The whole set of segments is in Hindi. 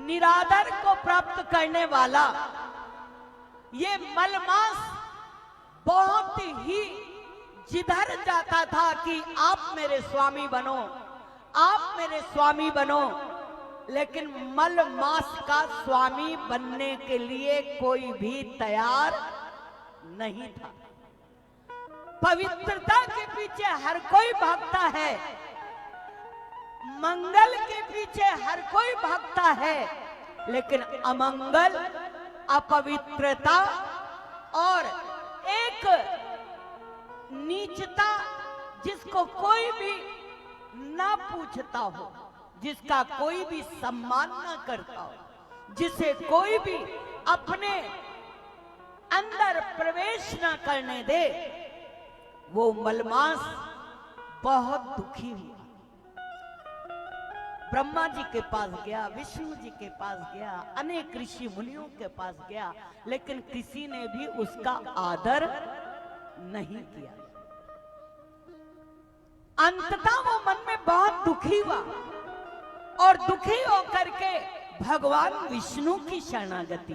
निरादर को प्राप्त करने वाला ये मलमास बहुत ही जिधर जाता था कि आप मेरे स्वामी बनो, आप मेरे स्वामी बनो, लेकिन मलमास का स्वामी बनने के लिए कोई भी तैयार नहीं था। पवित्रता के पीछे हर कोई भागता है, मंगल के पीछे हर कोई भागता है, लेकिन अमंगल, अपवित्रता और एक नीचता जिसको कोई भी ना पूछता हो, जिसका कोई भी सम्मान ना करता हो, जिसे कोई भी अपने अंदर प्रवेश ना करने दे, वो मलमास बहुत दुखी हुआ। ब्रह्मा जी के पास गया, विष्णु जी के पास गया, अनेक ऋषि मुनियों के पास गया, लेकिन किसी ने भी उसका आदर नहीं किया। अंततः वो मन में बहुत दुखी हुआ और दुखी होकर के भगवान विष्णु की शरणागति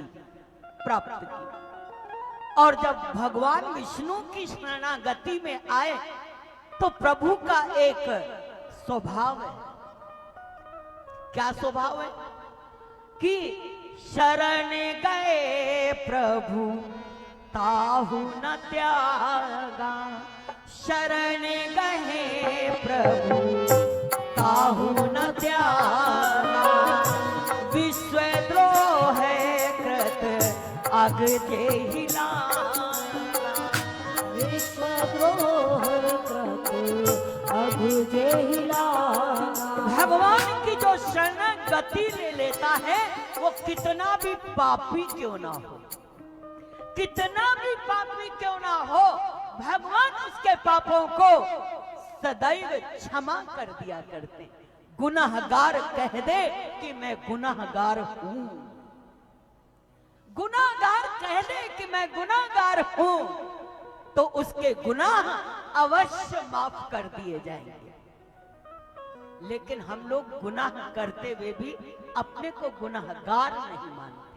प्राप्त की। और जब भगवान विष्णु की शरणागति में आए तो प्रभु का एक स्वभाव है। क्या स्वभाव है? कि शरण गए प्रभु ताहु न त्यागा, शरण गए प्रभु ताहु न त्यागा, विश्वद्रोह कृत अग जेहिला, विश्वद्रोह कृत अग जेहिला। भगवान की जो शरणागति ले लेता है वो कितना भी पापी क्यों ना हो, कितना भी पापी क्यों ना हो, भगवान उसके पापों को सदैव क्षमा कर दिया करते। गुनाहगार कह दे कि मैं गुनाहगार हूं, गुनाहगार कह दे कि मैं गुनाहगार हूं, तो उसके गुनाह अवश्य माफ कर दिए जाएंगे। लेकिन हम लोग गुनाह करते हुए भी अपने को गुनाहगार नहीं मानते,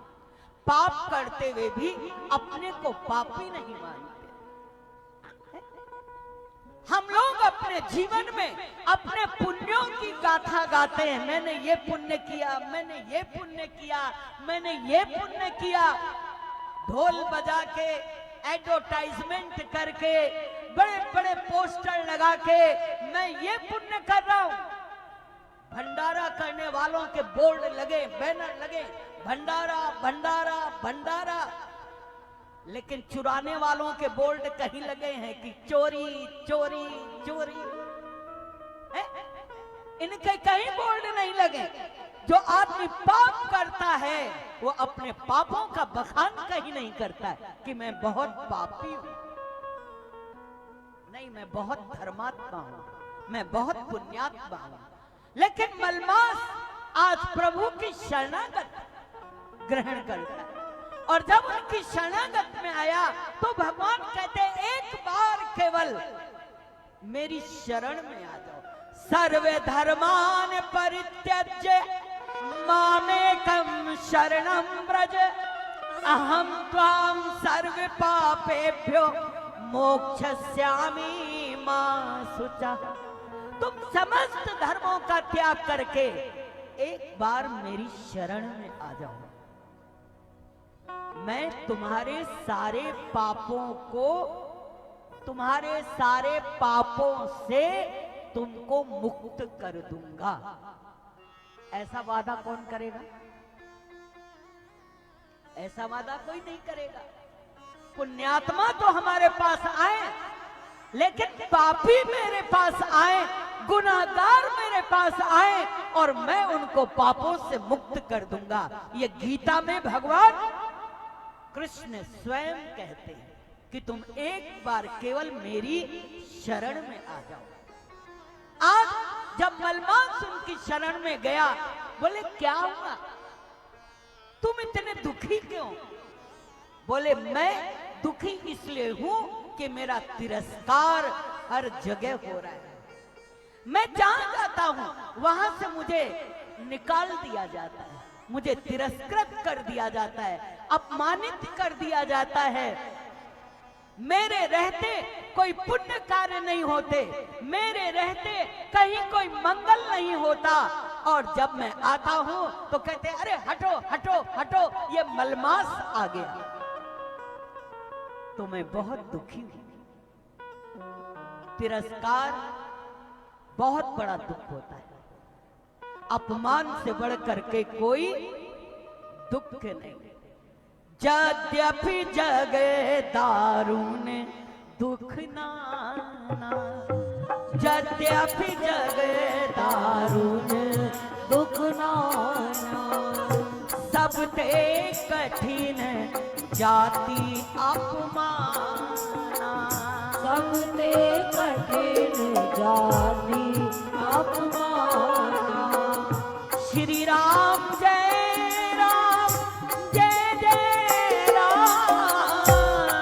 पाप करते हुए भी अपने को पापी नहीं मानते। हम लोग अपने जीवन में अपने पुण्यों की गाथा गाते हैं, मैंने ये पुण्य किया, मैंने ये पुण्य किया, मैंने ये पुण्य किया। ढोल बजा के, एडवर्टाइजमेंट करके, बड़े बड़े पोस्टर लगा के मैं ये पुण्य कर रहा हूं। भंडारा करने वालों के बोर्ड लगे, बैनर लगे, भंडारा भंडारा भंडारा, लेकिन चुराने वालों के बोर्ड कहीं लगे हैं कि चोरी चोरी चोरी। इनके कहीं बोर्ड नहीं लगे। जो आदमी पाप करता है वो अपने पापों का बखान कहीं नहीं करता है कि मैं बहुत पापी हूं, नहीं, मैं बहुत धर्मात्मा हूं, मैं बहुत पुण्यात्मा हूं। लेकिन मलमास आज प्रभु की शरणागत ग्रहण करता है, और जब उनकी शरणागत में आया तो भगवान कहते एक बार केवल मेरी शरण में आ जाओ। सर्वे धर्मान परित्यज्य मामेकम शरणं व्रज, अहम त्वाम सर्व पापेभ्यो मोक्षयिष्यामि मा शुचः। तुम समस्त धर्मों का त्याग करके एक बार मेरी शरण में आ जाओ, मैं तुम्हारे सारे पापों को, तुम्हारे सारे पापों से तुमको मुक्त कर दूंगा। ऐसा वादा कौन करेगा? ऐसा वादा कोई नहीं करेगा। पुण्यात्मा तो हमारे पास आए, लेकिन पापी मेरे पास आए, गुनाहगार मेरे पास आए और मैं उनको पापों से मुक्त कर दूंगा। ये गीता में भगवान कृष्ण स्वयं कहते हैं कि तुम एक बार केवल मेरी शरण में आ जाओ। आज जब मलमास उनकी शरण में गया, बोले क्या हुआ, तुम इतने दुखी क्यों? बोले मैं दुखी इसलिए हूं कि मेरा तिरस्कार हर जगह हो रहा है। मैं जहां जाता हूं वहां से मुझे निकाल दिया जाता है, मुझे तिरस्कृत कर दिया जाता है, अपमानित कर दिया जाता है। मेरे रहते कोई पुण्य कार्य नहीं होते, मेरे रहते कहीं कोई मंगल नहीं होता, और जब मैं आता हूं तो कहते अरे हटो हटो हटो, ये मलमास आ गया। तो मैं बहुत दुखी हूं। तिरस्कार बहुत बड़ा दुख होता है, अपमान से बढ़कर के कोई दुख नहीं। यद्यपि जगे दारुण दुख नाना, यद्यपि जगे दारुण दुख नाना, सबते कठिन जाति अपमाना, सबते कठिन जाति अपमाना। श्री राम जय राम, जय जय राम,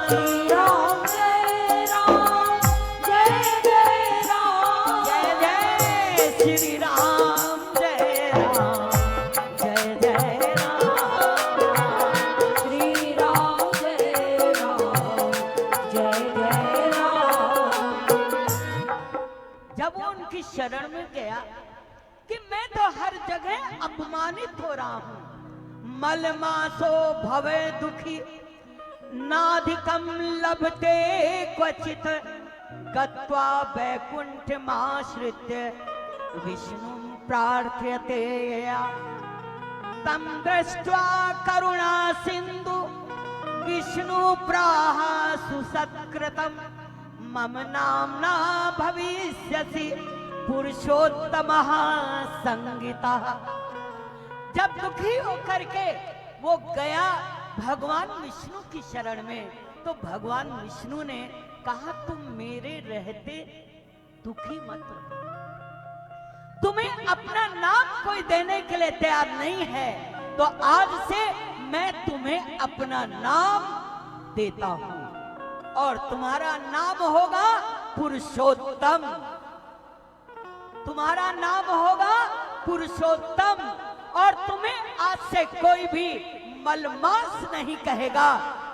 श्री राम जय राम, जय जय राम, जय जय श्री राम जय राम, जय जय राम, श्री राम जय राम, जय जय राम। जब वो उनकी शरण में गया कि मैं तो हर जगह अपमानित हो रहा हूं, मलमासो भवे दुखी नाधिकम लभते क्वचित, गत्वा वैकुंठमाश्रित्य विष्णुं प्रार्थयते या, तम दृष्ट्वा करुणा सिंधु विष्णु प्राह सुसत्कृतम, मम नाम्ना भविष्यसि पुरुषोत्तमः संगितः। जब दुखी होकर के वो गया भगवान विष्णु की शरण में, तो भगवान विष्णु ने कहा तुम मेरे रहते दुखी मत हो, तुम्हें अपना नाम कोई देने के लिए तैयार नहीं है, तो आज से मैं तुम्हें अपना नाम देता हूं, और तुम्हारा नाम होगा पुरुषोत्तम, तुम्हारा नाम होगा पुरुषोत्तम, और तुम्हें आज से कोई भी मलमास नहीं कहेगा,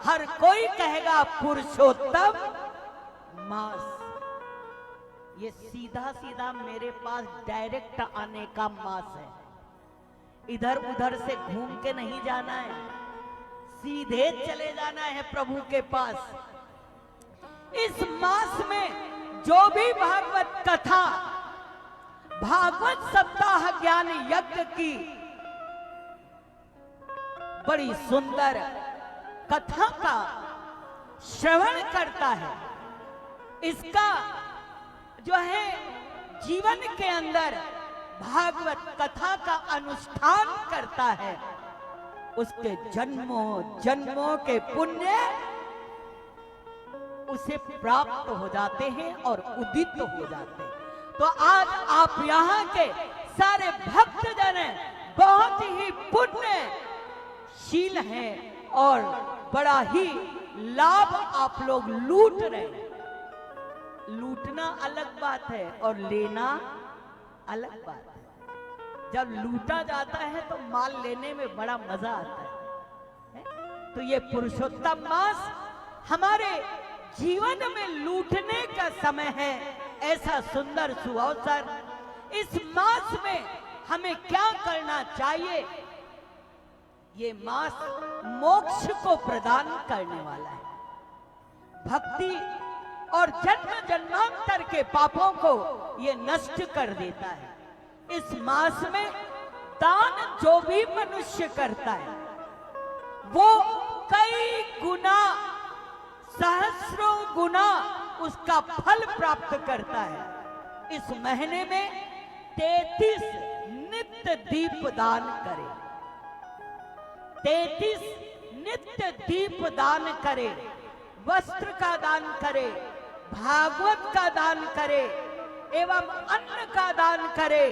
हर कोई कहेगा पुरुषोत्तम मास। ये सीधा सीधा मेरे पास डायरेक्ट आने का मास है, इधर उधर से घूम के नहीं जाना है, सीधे चले जाना है प्रभु के पास। इस मास में जो भी भागवत कथा, भागवत सप्ताह ज्ञान यज्ञ की बड़ी सुंदर कथा का श्रवण करता है, इसका जो है जीवन के अंदर भागवत कथा का अनुष्ठान करता है, उसके जन्मों जन्मों के पुण्य उसे प्राप्त हो जाते हैं और उदित हो जाते हैं। तो आज आप यहाँ के सारे भक्तजन बहुत ही पुण्यशील हैं और बड़ा ही लाभ आप लोग लूट रहे हैं। लूटना अलग बात है और लेना अलग बात है। जब लूटा जाता है तो माल लेने में बड़ा मजा आता है। तो ये पुरुषोत्तम मास हमारे जीवन में लूटने का समय है, ऐसा सुंदर सुअवसर। इस मास में हमें क्या करना चाहिए? ये मास मोक्ष को प्रदान करने वाला है। भक्ति और जन्म जन्मांतर के पापों को ये नष्ट कर देता है। इस मास में दान जो भी मनुष्य करता है वो कई गुना, सहस्रों गुना उसका फल प्राप्त करता है। इस महीने में 33 नित्य दीप दान करे, 33 नित्य दीप दान करे, वस्त्र का दान करे, भागवत का दान करे एवं अन्न का दान करे,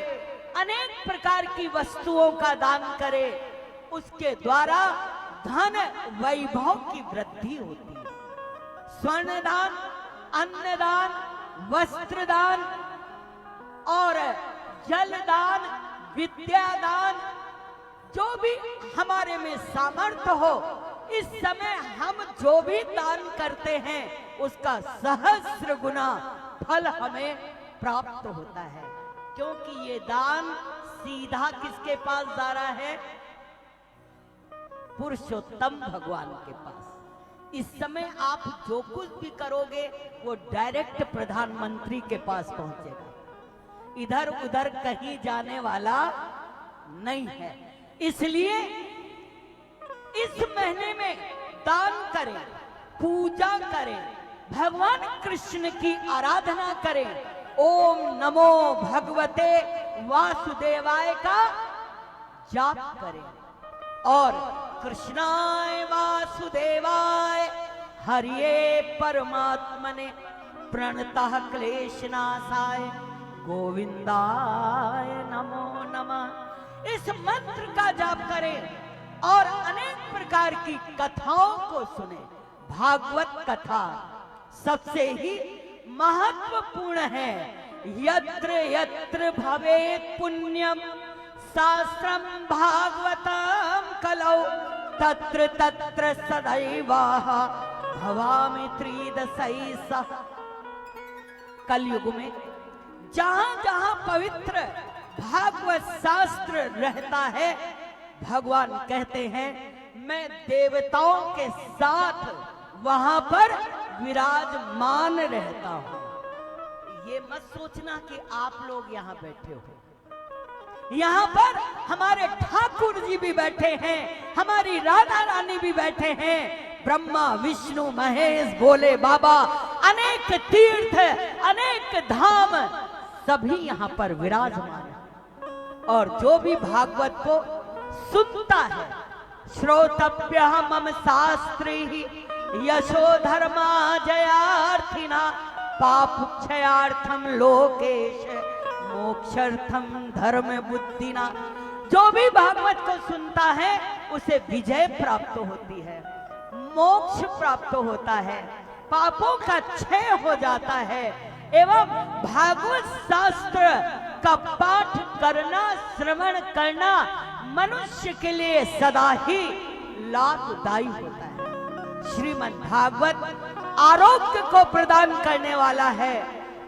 अनेक प्रकार की वस्तुओं का दान करे। उसके द्वारा धन वैभव की वृद्धि होती है। स्वर्ण दान, अन्न दान, वस्त्र दान और जल दान, विद्या दान, जो भी हमारे में सामर्थ्य हो, इस समय हम जो भी दान करते हैं उसका सहस्र गुना फल हमें प्राप्त होता है। क्योंकि ये दान सीधा किसके पास जा रहा है? पुरुषोत्तम भगवान के पास। इस समय आप जो कुछ भी करोगे वो डायरेक्ट प्रधानमंत्री के पास पहुंचेगा, इधर उधर कहीं जाने वाला नहीं है। इसलिए इस महीने में दान करें, पूजा करें, भगवान कृष्ण की आराधना करें, ओम नमो भगवते वासुदेवाय का जाप करें और कृष्णाय वासुदेवाय हरिये परमात्मने प्रणतः क्लेशनाशाय गोविंदाय नमो नमः। इस मंत्र का जाप करें और अनेक प्रकार की कथाओं को सुने। भागवत कथा सबसे ही महत्वपूर्ण है। यत्र यत्र भवेत् पुण्यम शास्त्रम भागवतम कलौ तत्र तत्र सदैवाः भवामि त्रिदशैः। कलयुग में जहां जहां पवित्र भागवत शास्त्र रहता है, भगवान कहते हैं मैं देवताओं के साथ वहां पर विराजमान रहता हूं। ये मत सोचना कि आप लोग यहां बैठे हो, यहां पर हमारे ठाकुर जी भी बैठे हैं, हमारी राधा रानी भी बैठे हैं, ब्रह्मा विष्णु महेश भोले बाबा, अनेक तीर्थ अनेक धाम सभी यहां पर विराजमान है। और जो भी भागवत को सुनता है, श्रोतव्य मम शास्त्री यशो धर्मा जयार्थिना पाप क्षयार्थम लोकेश मोक्षार्थम धर्म बुद्धिना। जो भी भागवत को सुनता है उसे विजय प्राप्त होती है, मोक्ष प्राप्त होता है, पापों का क्षय हो जाता है। एवं भागवत शास्त्र का पाठ करना, श्रवण करना मनुष्य के लिए सदा ही लाभदायी होता है। श्रीमद् भागवत आरोग्य को प्रदान करने वाला है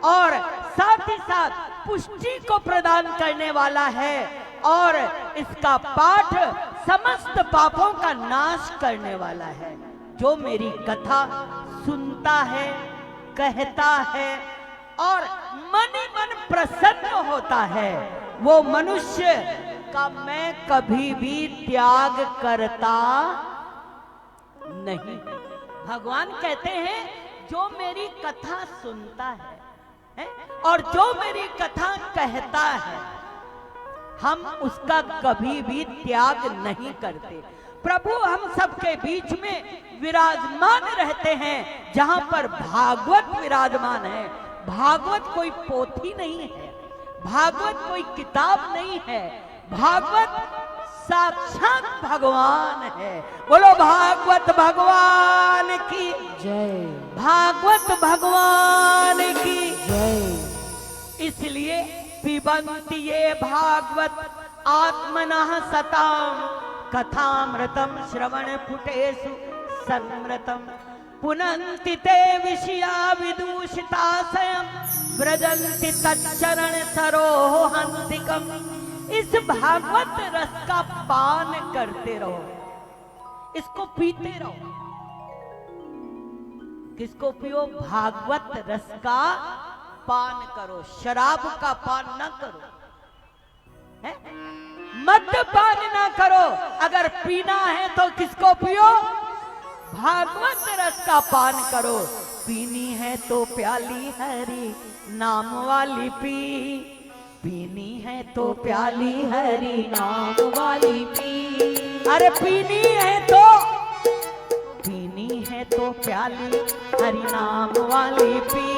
और साथ ही साथ पुष्टि को प्रदान करने वाला है और इसका पाठ समस्त पापों का नाश करने वाला है। जो मेरी कथा सुनता है, कहता है और मन ही मन प्रसन्न होता है, वो मनुष्य का मैं कभी भी त्याग करता नहीं। भगवान कहते हैं जो मेरी कथा सुनता है और जो मेरी कथा कहता है, हम उसका कभी भी त्याग नहीं करते। प्रभु हम सबके बीच में विराजमान रहते हैं। जहां पर भागवत विराजमान है, भागवत कोई पोथी नहीं है, भागवत कोई किताब नहीं है, भागवत साक्षात भगवान है। बोलो भागवत भगवान की जय, भागवत भगवान की जय। इसलिए पिबन्ति ये भागवत आत्मनः सताम कथामृतम श्रवण पुटेषु संमृतम पुनन्ति ते विषया विदूषिताशयम् व्रजन्ति तच्चरण सरोहान्तिकम्। इस भागवत रस का पान करते रहो, इसको पीते रहो। किसको पियो? भागवत रस का पान करो, शराब का पान न करो, है? मद्यपान ना करो। अगर पीना है तो किसको पियो? भागवत रस का पान करो। पीनी है तो प्याली हरि नाम वाली पी, पीनी है तो प्याली हरि नाम वाली पी। अरे पीनी है तो प्याली हरि नाम वाली पी,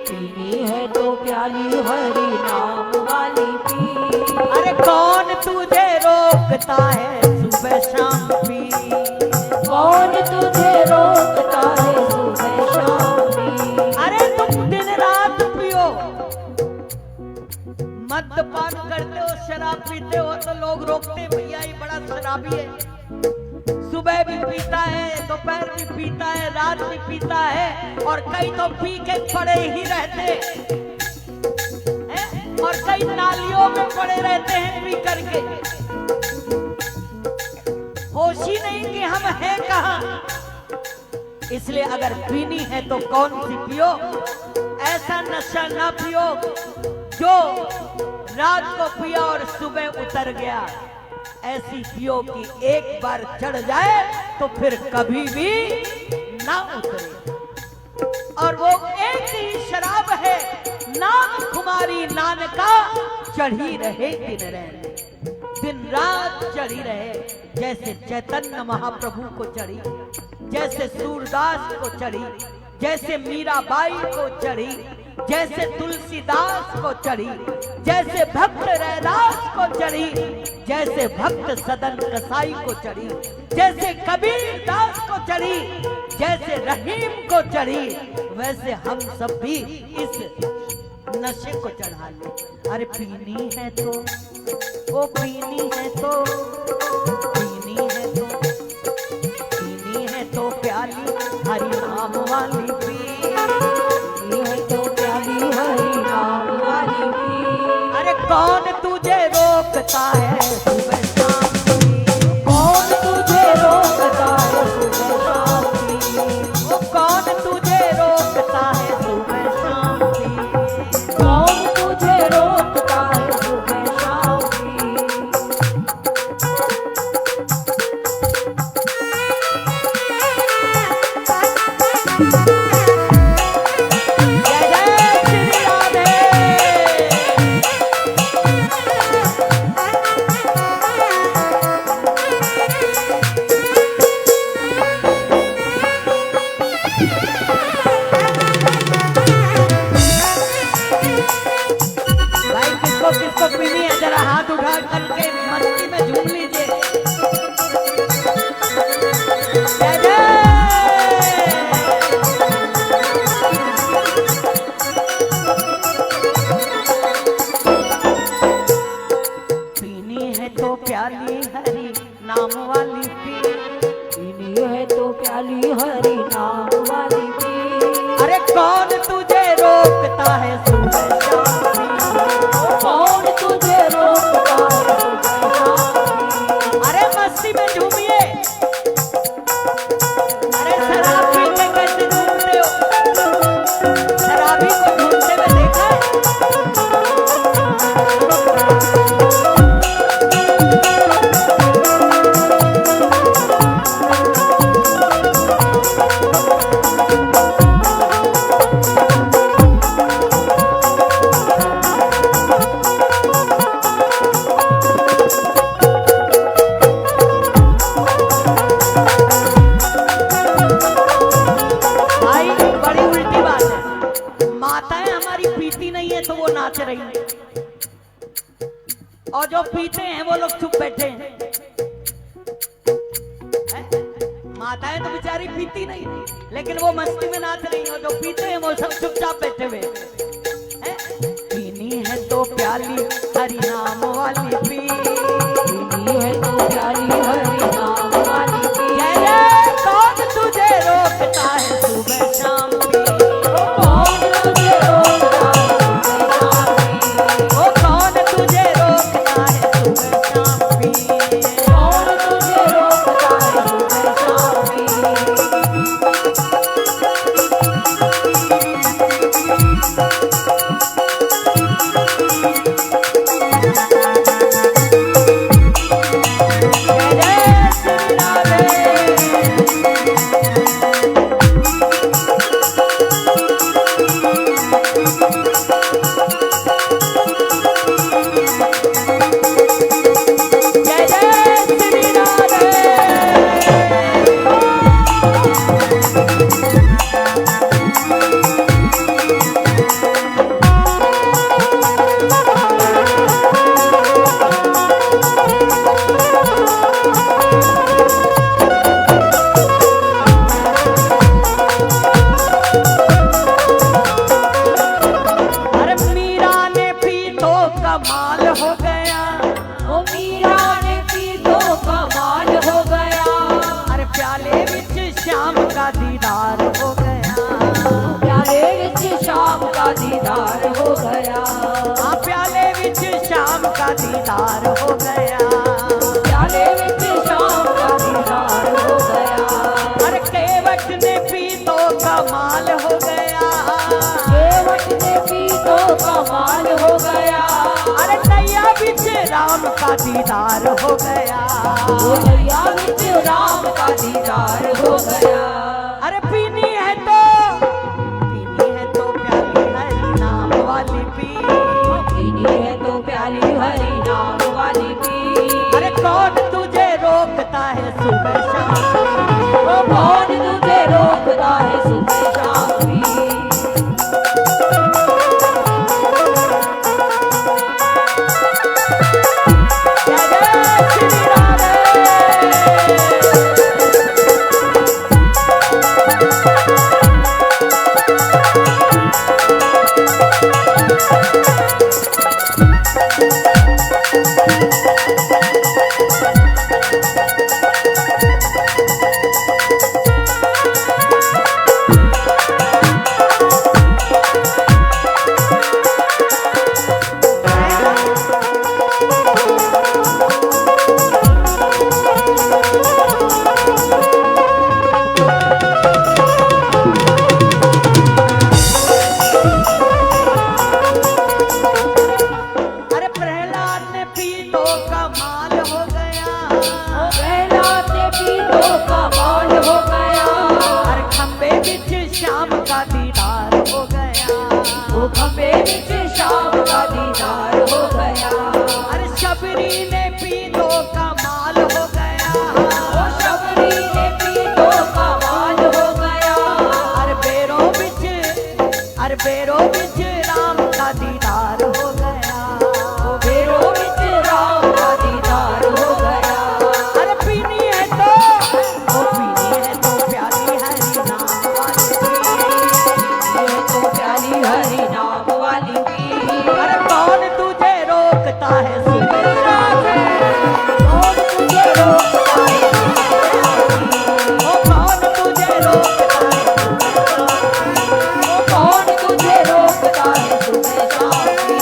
पीनी है तो प्याली हरि नाम वाली पी। अरे कौन तुझे रोकता है सुबह शाम पी, कौन तुझे रोकता है सुबह शाम पी। अरे तुम दिन रात पियो, मद्यपान करते हो, शराब पीते हो तो लोग रोकते हैं, भैया ये बड़ा शराबी है, सुबह भी पीता है, दोपहर भी पीता है, रात भी पीता है, और कई तो पी के पड़े ही रहते हैं, और कई नालियों में पड़े रहते हैं पी करके, होश ही नहीं कि हम हैं कहां। इसलिए अगर पीनी है तो कौन सी पियो, ऐसा नशा ना पियो जो रात को पिया और सुबह उतर गया, ऐसी पियो कि एक बार चढ़ जाए तो फिर कभी भी ना उतरे। और वो एक ही शराब है, नाम खुमारी नान का, चढ़ी रहे दिन रहने, दिन रात चढ़ी रहे, जैसे चैतन्य महाप्रभु को चढ़ी, जैसे सूरदास को चढ़ी, जैसे मीराबाई को चढ़ी, जैसे तुलसीदास को चढ़ी, जैसे भक्त रैदास को चढ़ी, जैसे भक्त सदन कसाई को चढ़ी, जैसे कबीर दास को चढ़ी, जैसे रहीम को चढ़ी, वैसे हम सब भी इस नशे को चढ़ा ले। अरे पीनी है तो, वो पीनी है तो, पीनी है तो, पीनी है तो प्याली हरि नाम वाली पीनी है तो प्याली हरि नाम वाली पी। अरे कौन तुझे रोकता है सुबह शाम की, कौन तुझे रोकता है सुबह शाम की, वो कौन तुझे रोकता है सुबह शाम की, कौन तुझे रोकता है सुबह शाम की। जय जय श्री राधे। भाई किसको किसको पीनी है जरा हाथ उठा करके मस्ती में झूम लीजिए। जय जय। पीनी है तो प्याली हरी नाम वाली पी, पीनी है तो प्याली हरि नाम वाली पी। अरे कौन तुझे रोकता है सुबह शाम की, कौन तुझे रोकता है सुबह शाम की। अरे मस्ती में झूमिए। अरे शराब पी के कैसे झूमते हो, शराबी को झूमते हुए देखा है? भाई बड़ी उल्टी बात है, माताएं हमारी पीती नहीं है तो वो नाच रही है, और जो पीते हैं वो लोग चुप बैठे हैं। हैं? माताएं तो बेचारी पीती नहीं लेकिन वो मस्ती में नाच रही हैं, और जो पीते हैं वो सब चुपचाप बैठे हुए हैं। पीनी है तो प्याली हरि नाम वाली पी, पीनी है तो प्याली हरि नाम वाली पी। जय जय। कौन तुझे रोकता है सुबह शाम की, कौन तुझे रोकता है सुबह शाम की। ओ कौन तुझे रोकता है सुबह शाम की। कौन तुझे रोकता है सुबह शाम की। जय दीदार हो गया। ओ नैया बिच राम का दीदार हो गया। अरे पीनी है तो प्याली हरि नाम वाली पी। पीनी है तो प्याली हरि नाम वाली पी। अरे कौन तुझे रोकता है सुबह शाम। ओ कौन तुझे रोकता है सुबह शाम भी। शाम का दीदार हो गया। वो खंबे बिच शाम का दीदार हो गया। अरे शबरी ने पी तो कमाल हो गया। वो शबरी ने पी तो कमाल हो गया। अरे बेरों बिच राम का दीदार हो गया। बेरों बिच राम का दीदार हो गया। अरे पीनी है तो प्याली हरि नाम वाली पी। ये तो प्याली हरि नाम वाली पी। अरे कौन तुझे रोकता है सुबह शाम। कौन तुझे रोकता है ओ कौन तुझे रोकता है। वो कौन तुझे रोकता है सुबह शाम भी।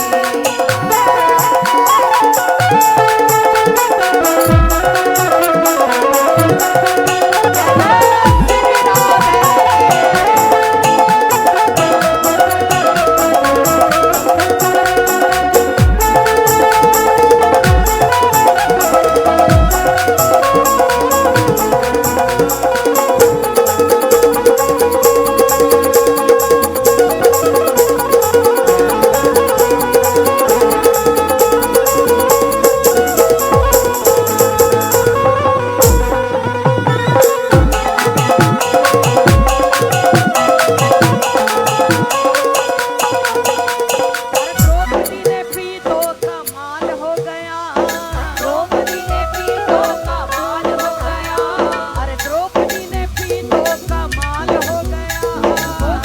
द्रौपदी ने पी तो कमाल हो गया। द्रौपदी ने पी तो कमाल हो गया। अरे द्रौपदी ने पी तो कमाल हो गया।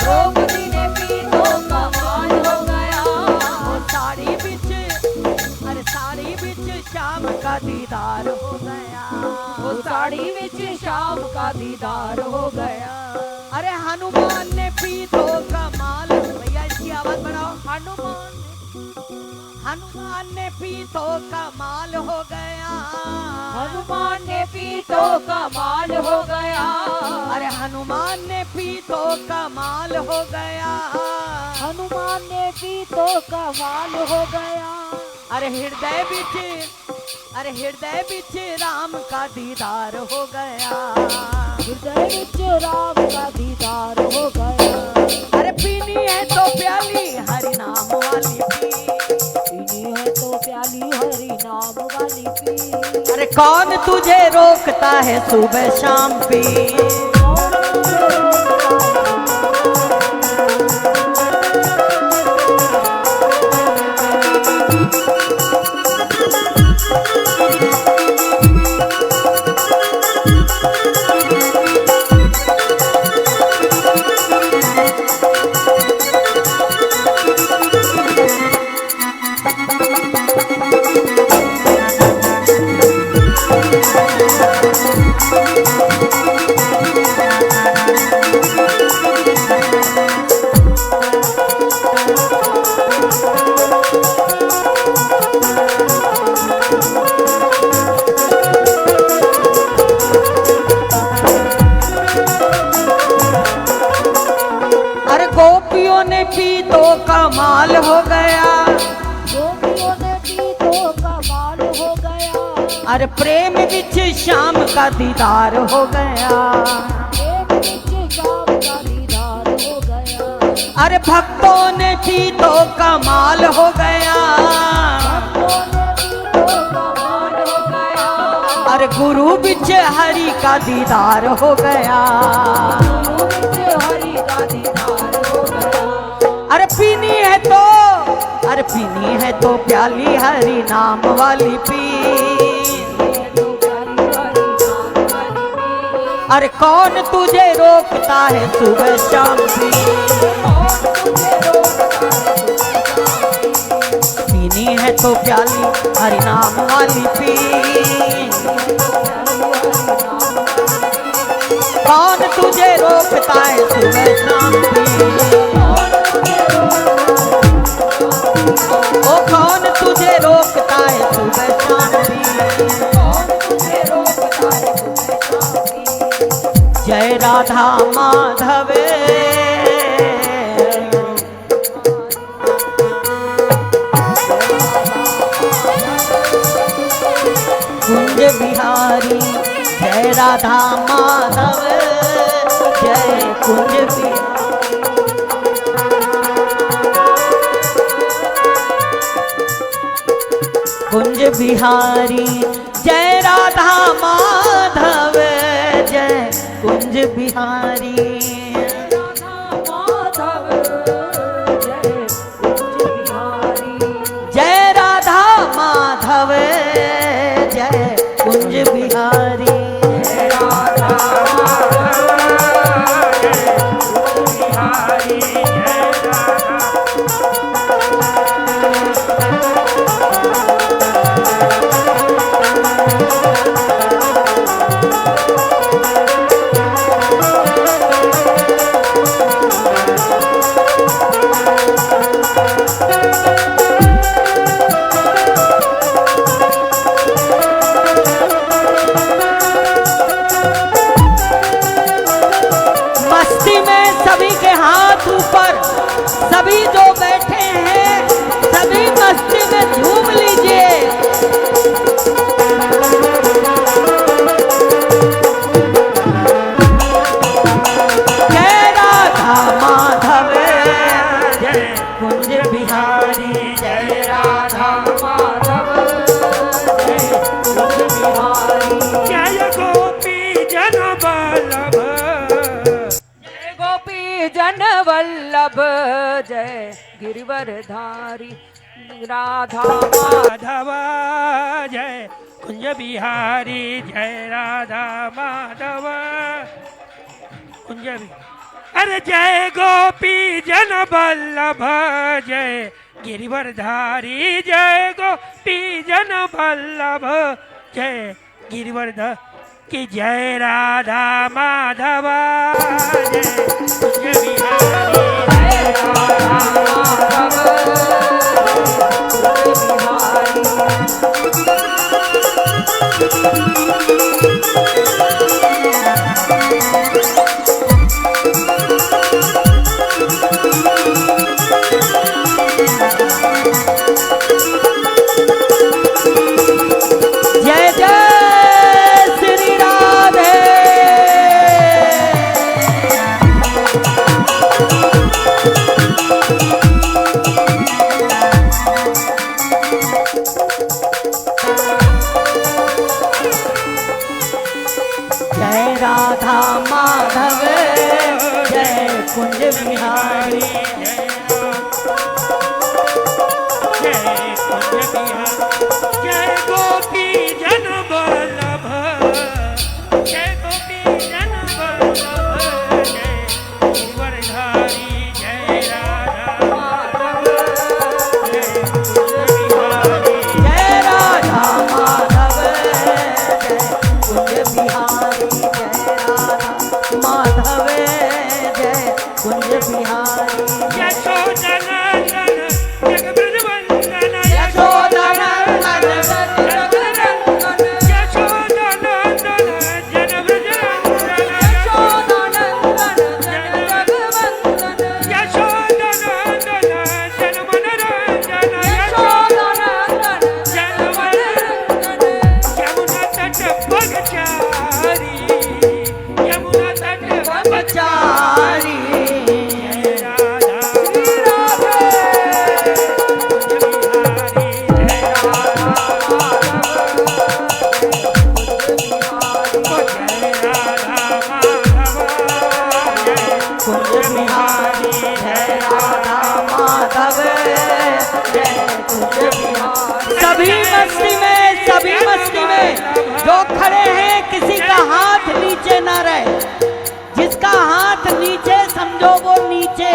द्रौपदी ने पी तो कमाल हो गया। वो साड़ी बिच शाम का दीदार हो गया। वो साड़ी विच शाम का दीदार हो गया। अरे हनुमान ने पी तो कमाल। भैया इसकी आवाज बढ़ाओ। हनुमान ने पी तो कमाल हो गया। हनुमान ने पी तो कमाल हो गया। अरे हनुमान ने पी तो कमाल हो गया। हनुमान ने पी तो कमाल हो गया। अरे हृदय बिच राम का दीदार हो गया। हृदय विच राम का दीदार हो गया। अरे पीनी है तो प्याली हरि नाम वाली पी। पीनी है तो प्याली हरि नाम वाली पी। अरे कौन तुझे रोकता है सुबह शाम पी। कौन तुझे रोकता अरे गोपियों ने पी तो कमाल हो गया। गोपियों ने पी तो कमाल हो गया। अरे प्रेम विच श्याम का दीदार हो गया, अरे भक्तों ने की तो कमाल हो गया, अरे गुरु बिच हरि का दीदार हो गया, अरे पीनी है तो, अरे पीनी है तो प्याली हरि नाम वाली पी, अरे कौन तुझे रोकता है सुबह शाम भी, पीनी है तो प्याली हरि नाम वाली पी, कौन तुझे रोकता है सुबह शाम भी, ओ कौन तुझे रोकता है सुबह शाम भी। जय राधा माधव कुंज बिहारी, जय राधा माधव जय कुंज बिहारी। कुंज बिहारी जय राधा माधव जय कुंज बिहारी, जय राधा माधव जय कुंज बिहारी, जय राधा सभी जो बैठे हैं सभी मस्ती में झूम लीजिए। जय राधा माधव जय कुंज बिहारी, जय राधा माधव जय कुंज बिहारी, जय गोपी जन वल्लभ, जय गोपी जन वल्लभ जय गिरिवरधारी, राधा माधव जय कुंज बिहारी, जय राधा माधव कुंज अरे जय गोपी जन वल्लभ जय गिरिवरधारी, जय गोपी जन वल्लभ जय गिरिवरधारी कि जय राधा माधव जय कुंज बिहारी, जय राधा माधव जय जय श्री राधे। जय राधा माधव जय कुंज बिहारी, जय कुंज बिहारी, जय गोपी जन वल्लभ, जय गोपी जन वल्लभ जय गिरिवरधारी, जय राधा माधव जय कुंज बिहारी, जय राधा माधव जय कुंज बिहारी, जय राधा माधव जय कुंज बिहारी, यशोदनंदन जगवंदन, यशोदनंदन यशोदनंदन जनव्रजनंदन, यशोदनंदन जनमनोरंजन, जनमनोरंजन, यमुना बिहारी यमुना तट ब्रह्मचारी राधा कुंज बिहारी जय राधा माधव जय कुंज बिहारी। सभी मस्ती में जो खड़े हैं किसी का हाथ नीचे ना रहे, जिसका हाथ नीचे समझो वो नीचे,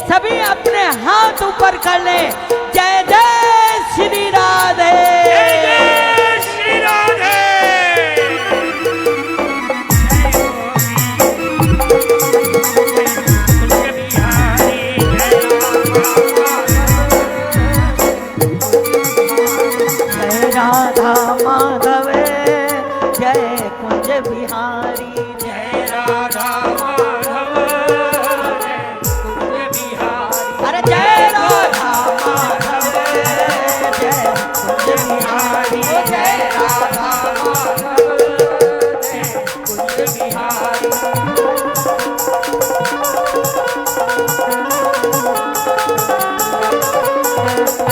सभी अपने हाथ ऊपर कर ले। जय जय श्री राधे जय जय श्री राधे जय राधा माधव जय कुंज बिहारी जय राधा माधव जय कुंज बिहारी अरे जय राधा माधव जय कुंज बिहारी जय राधा माधव जय कुंज बिहारी।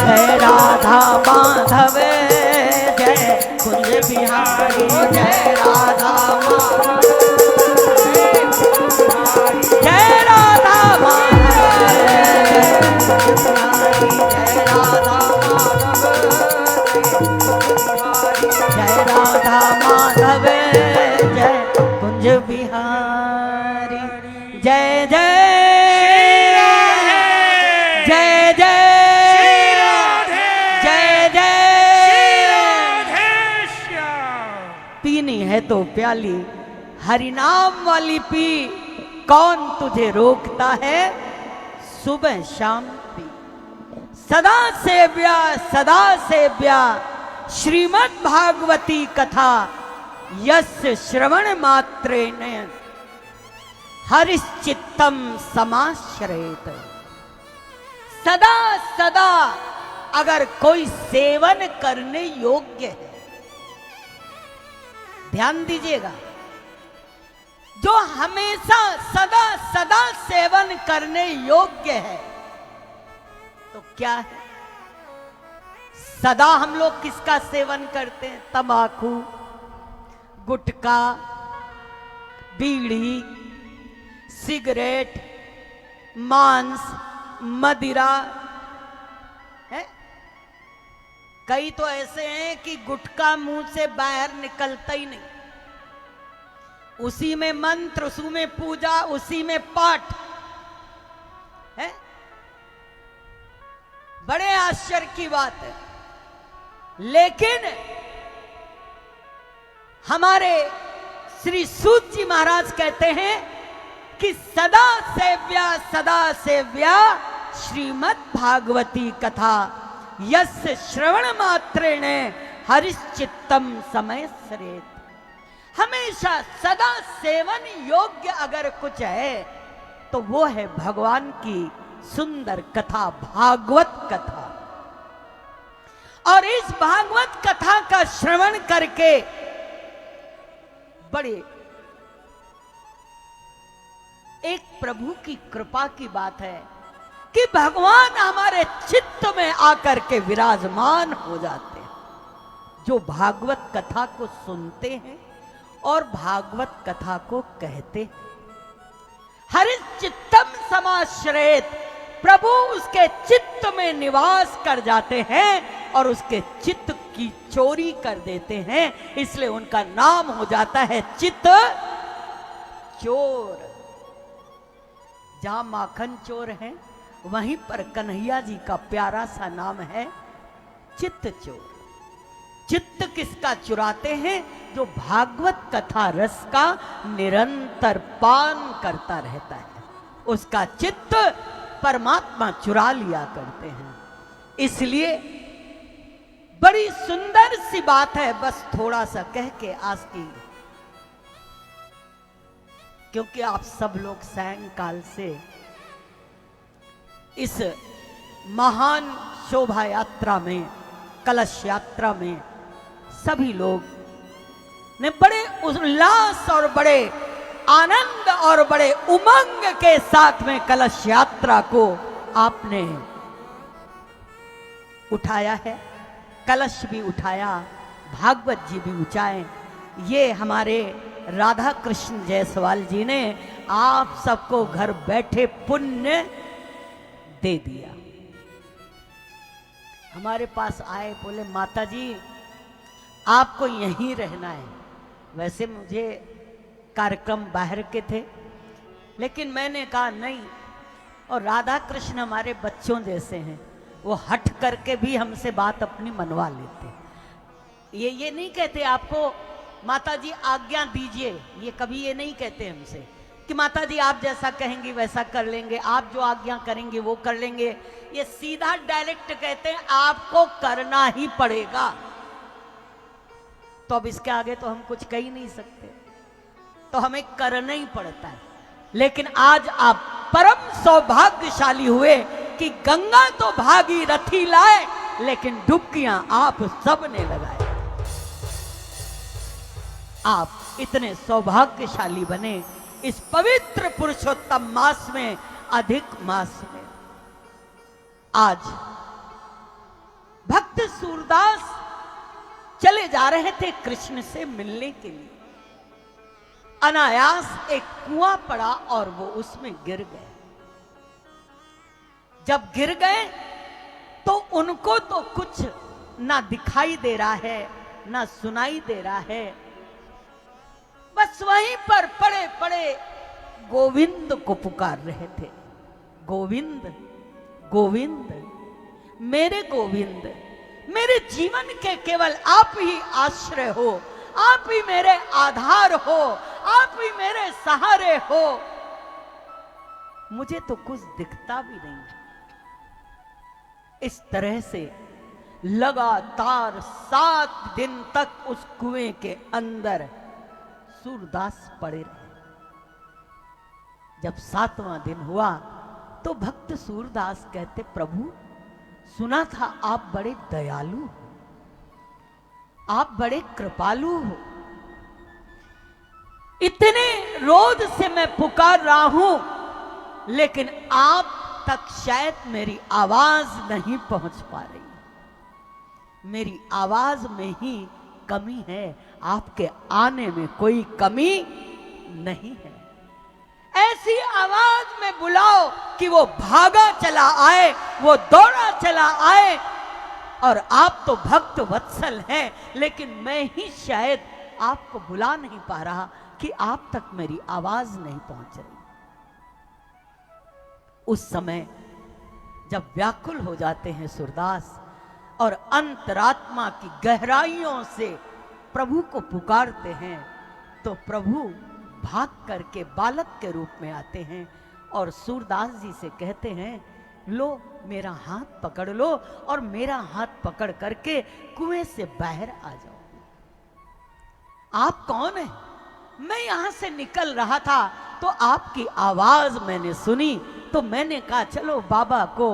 जय राधा माधव जय कुंज बिहारी जय राधा माधव जय राधा माधव जय राधा माधव जय राधा माधव जय कुंज बिहारी। जय जय जय जय जय जय पीनी है तो प्याली हरिनाम वाली पी, कौन तुझे रोकता है सुबह शाम पी। सदा सेव्या श्रीमद् भागवती कथा यस्य श्रवण मात्रेण हरिश्चित्तम समाश्रयेत। सदा सदा अगर कोई सेवन करने योग्य है, ध्यान दीजिएगा, जो हमेशा सदा सदा सेवन करने योग्य है तो क्या है? सदा हम लोग किसका सेवन करते हैं? तंबाकू, गुटखा, बीड़ी, सिगरेट, मांस, मदिरा है। कई तो ऐसे हैं कि गुटखा मुंह से बाहर निकलता ही नहीं, उसी में मंत्र, उसी में पूजा, उसी में पाठ है। बड़े आश्चर्य की बात है। लेकिन हमारे श्री सूत जी महाराज कहते हैं कि सदा सेव्या श्रीमद् भागवती कथा यस्य श्रवण मात्रेण हरिश्चित्तम समय सरेत। हमेशा सदा सेवन योग्य अगर कुछ है तो वो है भगवान की सुंदर कथा, भागवत कथा। और इस भागवत कथा का श्रवण करके बड़े एक प्रभु की कृपा की बात है कि भगवान हमारे चित्त में आकर के विराजमान हो जाते हैं। जो भागवत कथा को सुनते हैं और भागवत कथा को कहते हैं, हरिश्चित्तम समाश्रयेत, प्रभु उसके चित्त में निवास कर जाते हैं और उसके चित्त की चोरी कर देते हैं। इसलिए उनका नाम हो जाता है चित्त चोर। जहां माखन चोर है वहीं पर कन्हैया जी का प्यारा सा नाम है चित्त चोर। चित्त किसका चुराते हैं? जो भागवत कथा रस का निरंतर पान करता रहता है, उसका चित्त परमात्मा चुरा लिया करते हैं। इसलिए बड़ी सुंदर सी बात है, बस थोड़ा सा कह के आज की, क्योंकि आप सब लोग सायंकाल से इस महान शोभा यात्रा में, कलश यात्रा में सभी लोग ने बड़े उल्लास और बड़े आनंद और बड़े उमंग के साथ में कलश यात्रा को आपने उठाया है। कलश भी उठाया, भागवत जी भी उठाए। ये हमारे राधा कृष्ण जायसवाल जी ने आप सबको घर बैठे पुण्य दे दिया। हमारे पास आए, बोले माता जी आपको यहीं रहना है। वैसे मुझे कार्यक्रम बाहर के थे, लेकिन मैंने कहा नहीं। और राधा कृष्ण हमारे बच्चों जैसे हैं, वो हट करके भी हमसे बात अपनी मनवा लेते। ये नहीं कहते आपको माता जी आज्ञा दीजिए, ये कभी ये नहीं कहते हमसे कि माता जी आप जैसा कहेंगी वैसा कर लेंगे, आप जो आज्ञा करेंगे वो कर लेंगे। ये सीधा डायरेक्ट कहते हैं आपको करना ही पड़ेगा। तो अब इसके आगे तो हम कुछ कह ही नहीं सकते, तो हमें करना ही पड़ता है। लेकिन आज आप परम सौभाग्यशाली हुए कि गंगा तो भागीरथी लाए, लेकिन डुबकियां आप सबने लगाए। आप इतने सौभाग्यशाली बने इस पवित्र पुरुषोत्तम मास में, अधिक मास में। आज भक्त सूरदास चले जा रहे थे कृष्ण से मिलने के लिए। अनायास एक कुआं पड़ा और वो उसमें गिर गए। जब गिर गए तो उनको तो कुछ ना दिखाई दे रहा है ना सुनाई दे रहा है। बस वहीं पर पड़े पड़े गोविंद को पुकार रहे थे। गोविंद गोविंद, मेरे गोविंद, मेरे जीवन के केवल आप ही आश्रय हो, आप ही मेरे आधार हो, आप ही मेरे सहारे हो। मुझे तो कुछ दिखता भी नहीं। इस तरह से लगातार 7 दिन तक उस कुएं के अंदर सूरदास पड़े रहे। जब 7वां दिन हुआ तो भक्त सूरदास कहते, प्रभु सुना था आप बड़े दयालु हो, आप बड़े कृपालु हो। इतने रोज से मैं पुकार रहा हूं, लेकिन आप तक शायद मेरी आवाज नहीं पहुंच पा रही। मेरी आवाज में ही कमी है, आपके आने में कोई कमी नहीं है। ऐसी आवाज में बुलाओ कि वो भागा चला आए, वो दौड़ा चला आए। और आप तो भक्त वत्सल हैं, लेकिन मैं ही शायद आपको बुला नहीं पा रहा कि आप तक मेरी आवाज नहीं पहुंच रही। उस समय जब व्याकुल हो जाते हैं सूरदास और अंतरात्मा की गहराइयों से प्रभु को पुकारते हैं, तो प्रभु भाग करके बालक के रूप में आते हैं और सूरदास जी से कहते हैं, लो मेरा हाथ पकड़ लो और मेरा हाथ पकड़ करके कुएं से बाहर आ जाओ। आप कौन हैं? मैं यहां से निकल रहा था तो आपकी आवाज मैंने सुनी, तो मैंने कहा चलो बाबा को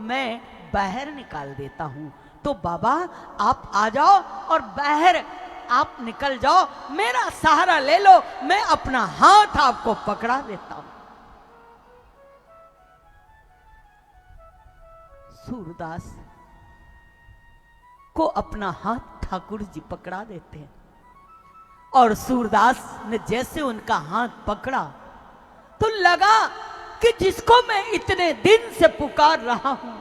मैं बाहर निकाल देता हूं। तो बाबा आप आ जाओ और बाहर आप निकल जाओ, मेरा सहारा ले लो, मैं अपना हाथ आपको पकड़ा देता हूं। सूरदास को अपना हाथ ठाकुर जी पकड़ा देते हैं और सूरदास ने जैसे उनका हाथ पकड़ा तो लगा कि जिसको मैं इतने दिन से पुकार रहा हूं,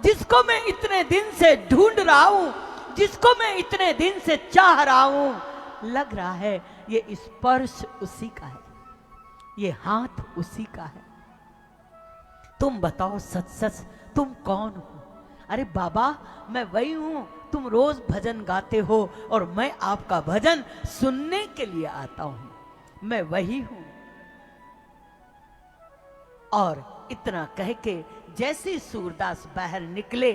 जिसको मैं इतने दिन से ढूंढ रहा हूं, जिसको मैं इतने दिन से चाह रहा हूं, लग रहा है ये स्पर्श उसी का है, ये हाथ उसी का है। तुम बताओ सच सच तुम कौन हो? अरे बाबा मैं वही हूं, तुम रोज भजन गाते हो और मैं आपका भजन सुनने के लिए आता हूं, मैं वही हूं। और इतना कह के जैसे ही सूरदास बाहर निकले,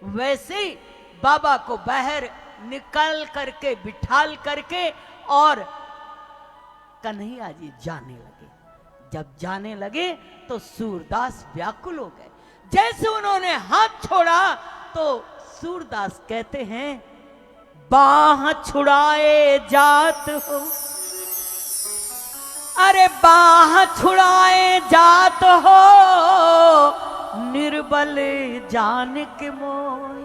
वैसे ही बाबा को बाहर निकाल करके बिठाल करके और कन्हैया जी जाने लगे। जब जाने लगे तो सूरदास व्याकुल हो गए। जैसे उन्होंने हाथ छोड़ा तो सूरदास कहते हैं, बाह छुड़ाए जात हो अरे बाह छुड़ाए जात हो निर्बल जान के मोय।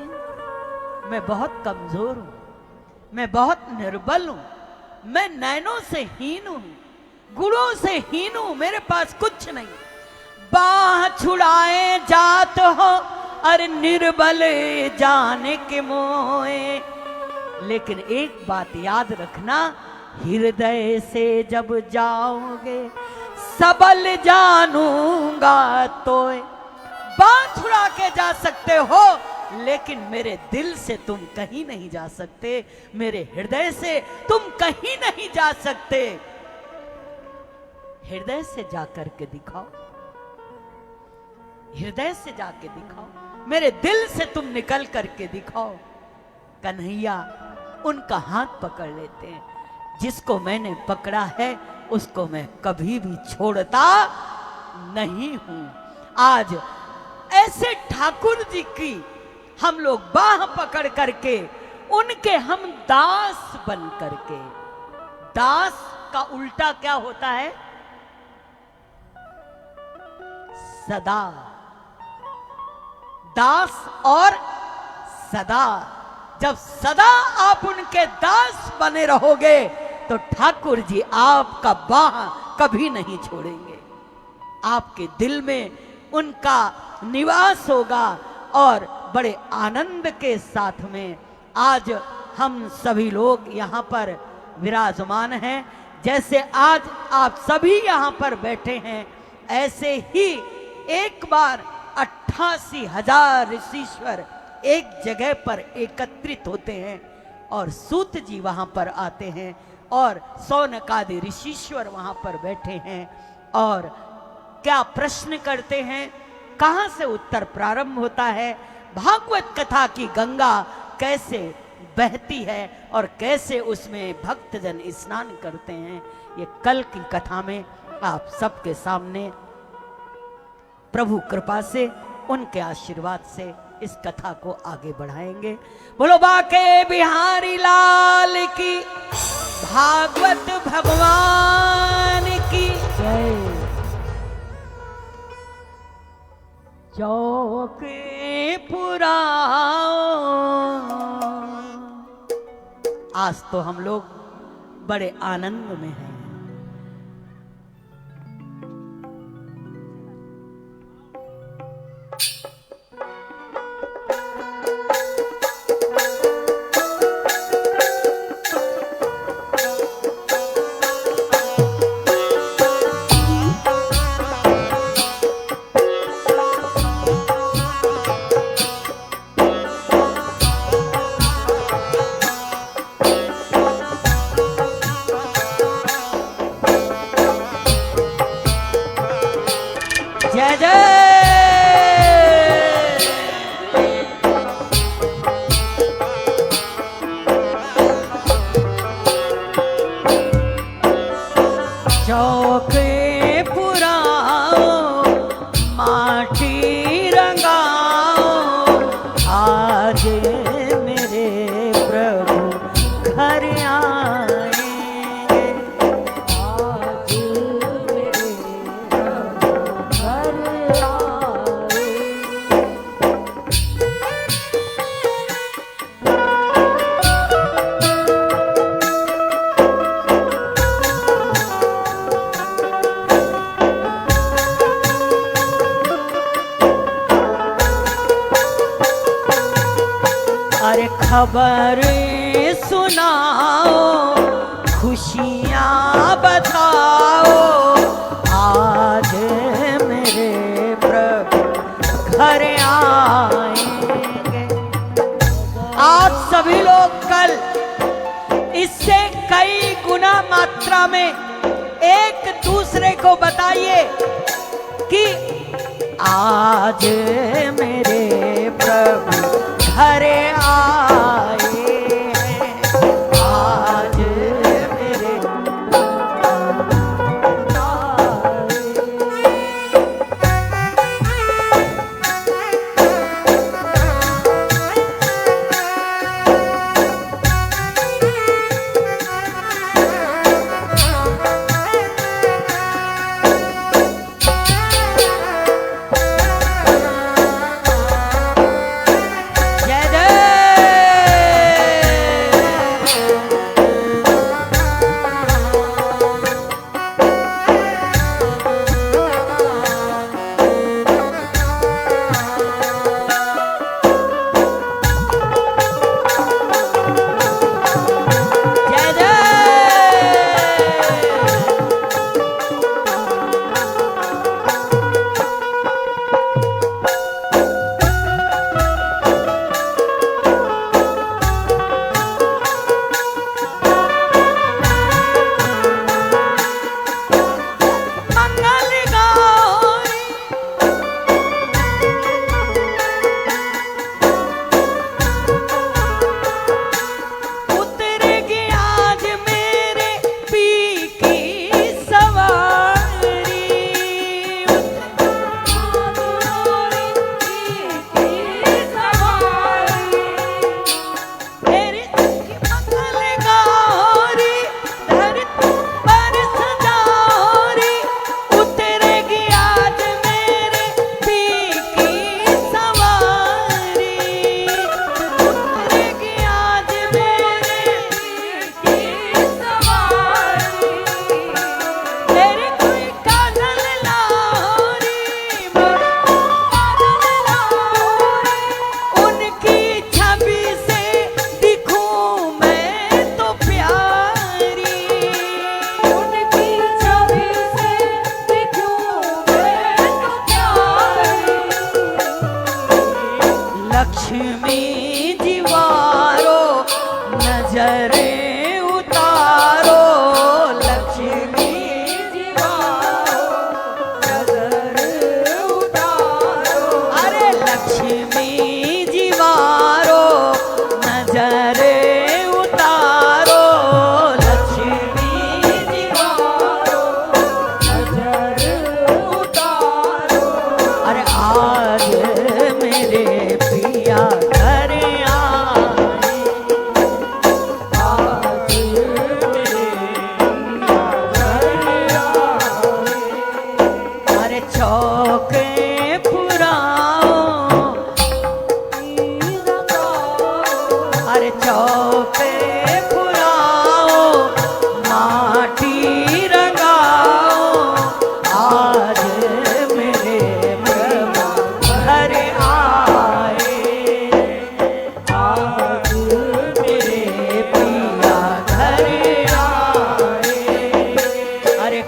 मैं बहुत कमजोर हूं, मैं बहुत निर्बल हूं, मैं नैनों से हीन हूं, गुणों से हीन हूं, मेरे पास कुछ नहीं। बाह छुड़ाए जात हो अरे निर्बल जाने के मोए। लेकिन एक बात याद रखना, हृदय से जब जाओगे सबल जानूंगा तो। बाह छुड़ा के जा सकते हो लेकिन मेरे दिल से तुम कहीं नहीं जा सकते, मेरे हृदय से तुम कहीं नहीं जा सकते। हृदय से जाकर के दिखाओ, हृदय से जाके दिखाओ, मेरे दिल से तुम निकल करके दिखाओ। कन्हैया उनका हाथ पकड़ लेते हैं। जिसको मैंने पकड़ा है उसको मैं कभी भी छोड़ता नहीं हूं। आज ऐसे ठाकुर जी की हम लोग बाह पकड़ करके उनके हम दास बन करके। दास का उल्टा क्या होता है? सदा। दास और सदा। जब सदा आप उनके दास बने रहोगे तो ठाकुर जी आपका बाह कभी नहीं छोड़ेंगे। आपके दिल में उनका निवास होगा और बड़े आनंद के साथ में आज हम सभी लोग यहाँ पर विराजमान हैं। जैसे आज आप सभी यहाँ पर बैठे हैं, ऐसे ही एक बार 88,000 ऋषीश्वर एक जगह पर एकत्रित होते हैं और सूत जी वहां पर आते हैं और सौनकादि ऋषीश्वर वहां पर बैठे हैं और क्या प्रश्न करते हैं, कहां से उत्तर प्रारंभ होता है, भागवत कथा की गंगा कैसे बहती है और कैसे उसमें भक्तजन स्नान करते हैं। ये कल की कथा में आप सबके सामने प्रभु कृपा से, उनके आशीर्वाद से इस कथा को आगे बढ़ाएंगे। बोलो बाके बिहारी लाल की, भागवत भगवान की जय। चौके पुराओ। आज तो हम लोग बड़े आनंद में हैं। जय जय। चौके पुराओ, माटी रंगाओ, आज मेरे प्रभु घर आएंगे। आज मेरे अरे खबर सुनाओ, खुशियाँ बताओ, आज मेरे प्रभु घर आएंगे। आप सभी लोग कल इससे कई गुना मात्रा में एक दूसरे को बताइए कि आज मेरे प्रभु घर आए हैं। आज मेरे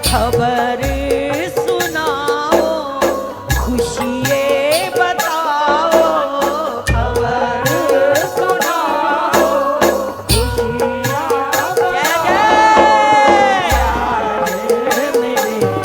खबर सुनाओ, खुशियाँ बताओ, खबर सुनाओ, खुशियाँ बताओ। जय जय मेरे आज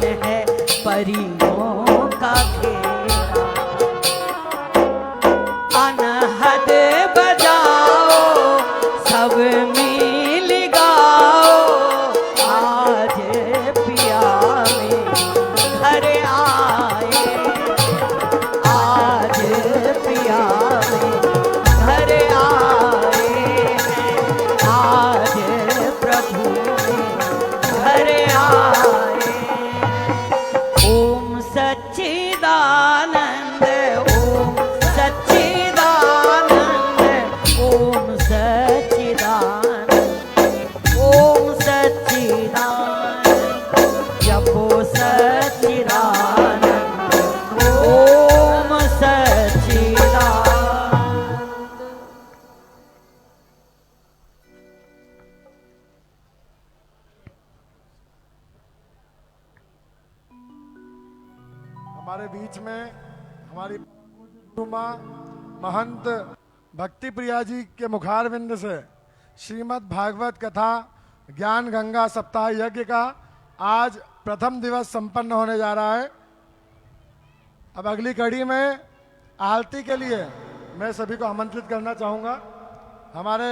मेरे परियों का घेरा, अनहद बजाओ, सब मिल गाओ, आज पिया में घर आए, आज पिया में घर आए हैं, आज प्रभु में घर आए। ओम सच्चिदानंद, ओम सच्चिदानंद, ओम सच्चिदानंद, ओम सच्चिदानंद, जपो सच्चिदानंद, ओम सच्चिदानंद। हमारे बीच में हमारी माँ महंत भक्ति प्रिया जी के मुखारविंद से श्रीमद् भागवत कथा ज्ञान गंगा सप्ताह यज्ञ का आज प्रथम दिवस संपन्न होने जा रहा है। अब अगली कड़ी में आरती के लिए मैं सभी को आमंत्रित करना चाहूँगा। हमारे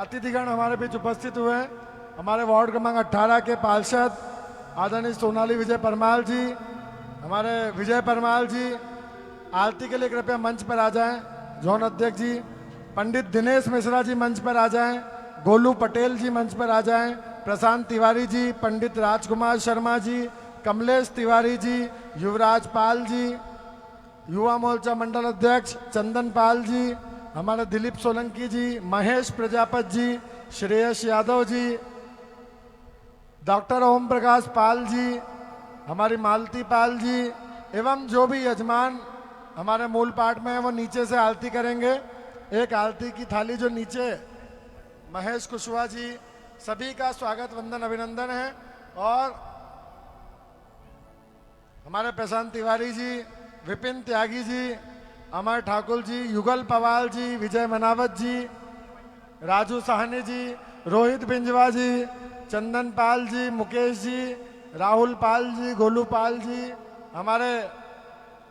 अतिथिगण हमारे बीच उपस्थित हुए हैं। हमारे वार्ड क्रमांक 18 के पार्षद आदरणीय सोनाली विजय परमाल जी, हमारे विजय परमाल जी आरती के लिए कृपया मंच पर आ जाएं। जोन अध्यक्ष जी पंडित दिनेश मिश्रा जी मंच पर आ जाएं। गोलू पटेल जी मंच पर आ जाएं। प्रशांत तिवारी जी, पंडित राजकुमार शर्मा जी, कमलेश तिवारी जी, युवराज पाल जी, युवा मोर्चा मंडल अध्यक्ष चंदन पाल जी, हमारे दिलीप सोलंकी जी, महेश प्रजापत जी, श्रेयस यादव जी, डॉक्टर ओम प्रकाश पाल जी, हमारी मालती पाल जी एवं जो भी यजमान हमारे मूल पाठ में है वो नीचे से आरती करेंगे। एक आरती की थाली जो नीचे महेश कुशवाहा जी, सभी का स्वागत वंदन अभिनंदन है। और हमारे प्रशांत तिवारी जी, विपिन त्यागी जी, अमर ठाकुर जी, युगल पवाल जी, विजय मनावत जी, राजू साहनी जी, रोहित बिंजवा जी, चंदन पाल जी, मुकेश जी, राहुल पाल जी, गोलू पाल जी, हमारे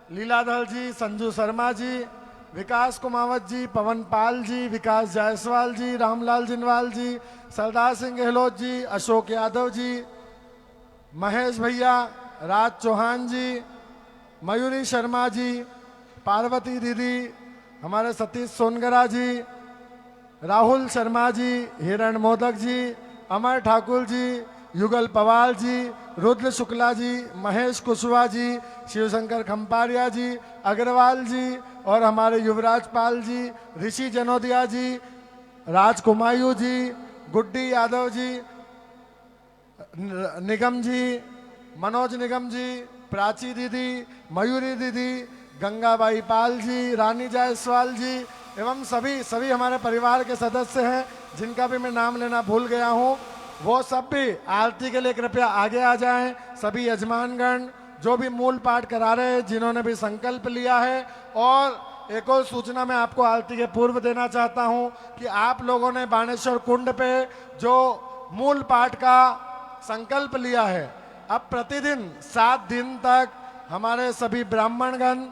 लीलाधर जी, संजू शर्मा जी, विकास कुमावत जी, पवन पाल जी, विकास जायसवाल जी, रामलाल जिनवाल जी, सरदार सिंह गहलोत जी, अशोक यादव जी, महेश भैया, राज चौहान जी, मयूरी शर्मा जी, पार्वती दीदी, हमारे सतीश सोनगरा जी, राहुल शर्मा जी, हिरण मोदक जी, अमर ठाकुर जी, युगल पवाल जी, रुद्र शुक्ला जी, महेश कुशवाहा जी, शिवशंकर खंपारिया जी, अग्रवाल जी और हमारे युवराज पाल जी, ऋषि जनोदिया जी, राजकुमायू जी, गुड्डी यादव जी, निगम जी, मनोज निगम जी, प्राची दीदी, मयूरी दीदी, गंगाबाई पाल जी, रानी जायसवाल जी एवं सभी हमारे परिवार के सदस्य हैं जिनका भी मैं नाम लेना भूल गया हूँ, वो सब भी आरती के लिए कृपया आगे आ जाएं। सभी यजमानगण जो भी मूल पाठ करा रहे हैं, जिन्होंने भी संकल्प लिया है। और एक और सूचना मैं आपको आरती के पूर्व देना चाहता हूं कि आप लोगों ने बाणेश्वर कुंड पे जो मूल पाठ का संकल्प लिया है, अब प्रतिदिन 7 दिन तक हमारे सभी ब्राह्मणगण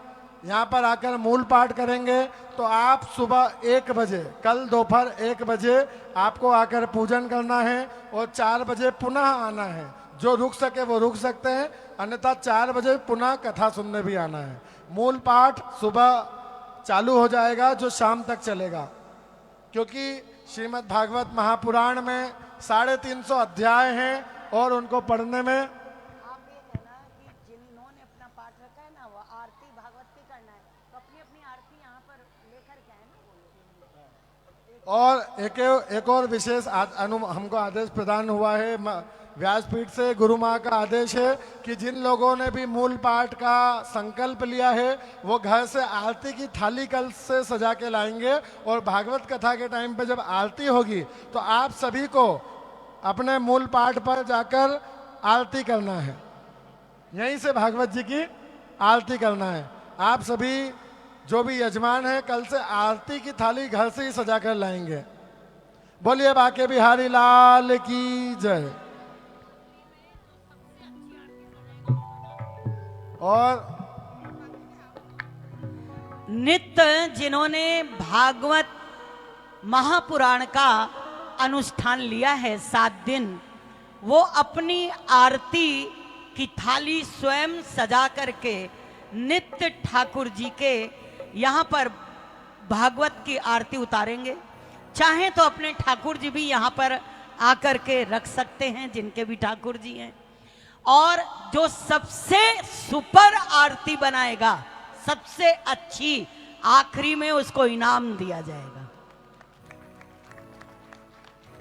यहाँ पर आकर मूल पाठ करेंगे। तो आप सुबह 1 बजे, कल दोपहर 1 बजे आपको आकर पूजन करना है और 4 बजे पुनः आना है। जो रुक सके वो रुक सकते हैं, अन्यथा 4 बजे पुनः कथा सुनने भी आना है। मूल पाठ सुबह चालू हो जाएगा जो शाम तक चलेगा, क्योंकि श्रीमद् भागवत महापुराण में 350 अध्याय हैं और उनको पढ़ने में आप ये कहना कि जिन्होंने अपना पाठ रखा है ना, वो आरती भागवत की करना है, तो अपनी अपनी आरती यहाँ पर लेकर के आए ना। और एक और विशेष हमको आदेश प्रदान हुआ है व्यासपीठ से, गुरु माँ का आदेश है कि जिन लोगों ने भी मूल पाठ का संकल्प लिया है वो घर से आरती की थाली कल से सजा के लाएंगे। और भागवत कथा के टाइम पे जब आरती होगी तो आप सभी को अपने मूल पाठ पर जाकर आरती करना है, यहीं से भागवत जी की आरती करना है। आप सभी जो भी यजमान हैं कल से आरती की थाली घर से ही सजा कर लाएंगे। बोलिए बाके बिहारी लाल की जय। और नित्य जिन्होंने भागवत महापुराण का अनुष्ठान लिया है 7 दिन, वो अपनी आरती की थाली स्वयं सजा करके नित्य ठाकुर जी के यहाँ पर भागवत की आरती उतारेंगे। चाहे तो अपने ठाकुर जी भी यहाँ पर आकर के रख सकते हैं, जिनके भी ठाकुर जी हैं। और जो सबसे सुपर आरती बनाएगा, सबसे अच्छी, आखिरी में उसको इनाम दिया जाएगा।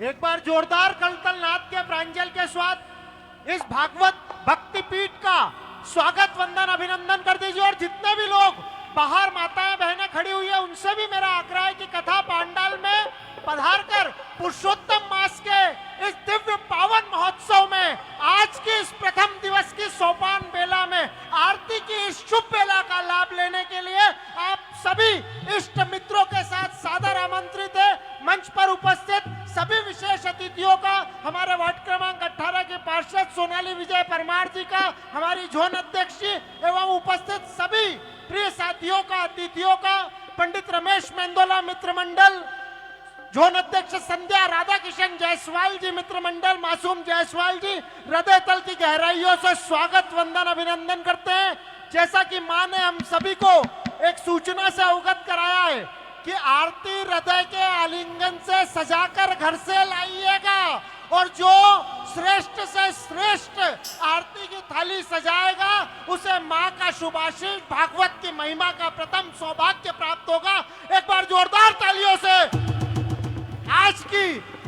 एक बार जोरदार कलतल नाद के प्रांजल के साथ इस भागवत भक्ति पीठ का स्वागत वंदन अभिनंदन कर दीजिए। और जितने भी लोग बाहर माताएं बहनें खड़ी हुई है, उनसे भी मेरा आग्रह है कि कथा पांडाल में पधार कर पुरुषोत्तम मास के इस दिव्य पावन महोत्सव में आज के इस प्रथम दिवस की सोपान बेला में आरती की इस शुभ बेला का लाभ लेने के लिए आप सभी इष्ट मित्रों के साथ सादर आमंत्रित है। मंच पर उपस्थित सभी विशेष अतिथियों का, हमारे वार्ड क्रमांक 18 के पार्षद सोनाली विजय परमार जी का, हमारी जोन अध्यक्ष जी एवं उपस्थित सभी प्रिय साथियों का, अतिथियों का, पंडित रमेश मेंदोला मित्र मंडल, जोन अध्यक्ष संध्या राधा किशन जायसवाल जी मित्र मंडल, मासूम जायसवाल जी, हृदय तल की गहराइयों से स्वागत वंदन अभिनंदन करते हैं। जैसा कि मां ने हम सभी को एक सूचना से अवगत कराया है कि आरती हृदय के आलिंगन से सजाकर घर से लाइएगा, और जो श्रेष्ठ से श्रेष्ठ आरती की थाली सजाएगा उसे मां का शुभाशीष, भागवत की महिमा का प्रथम सौभाग्य प्राप्त होगा। एक बार जोरदार तालियों से आज की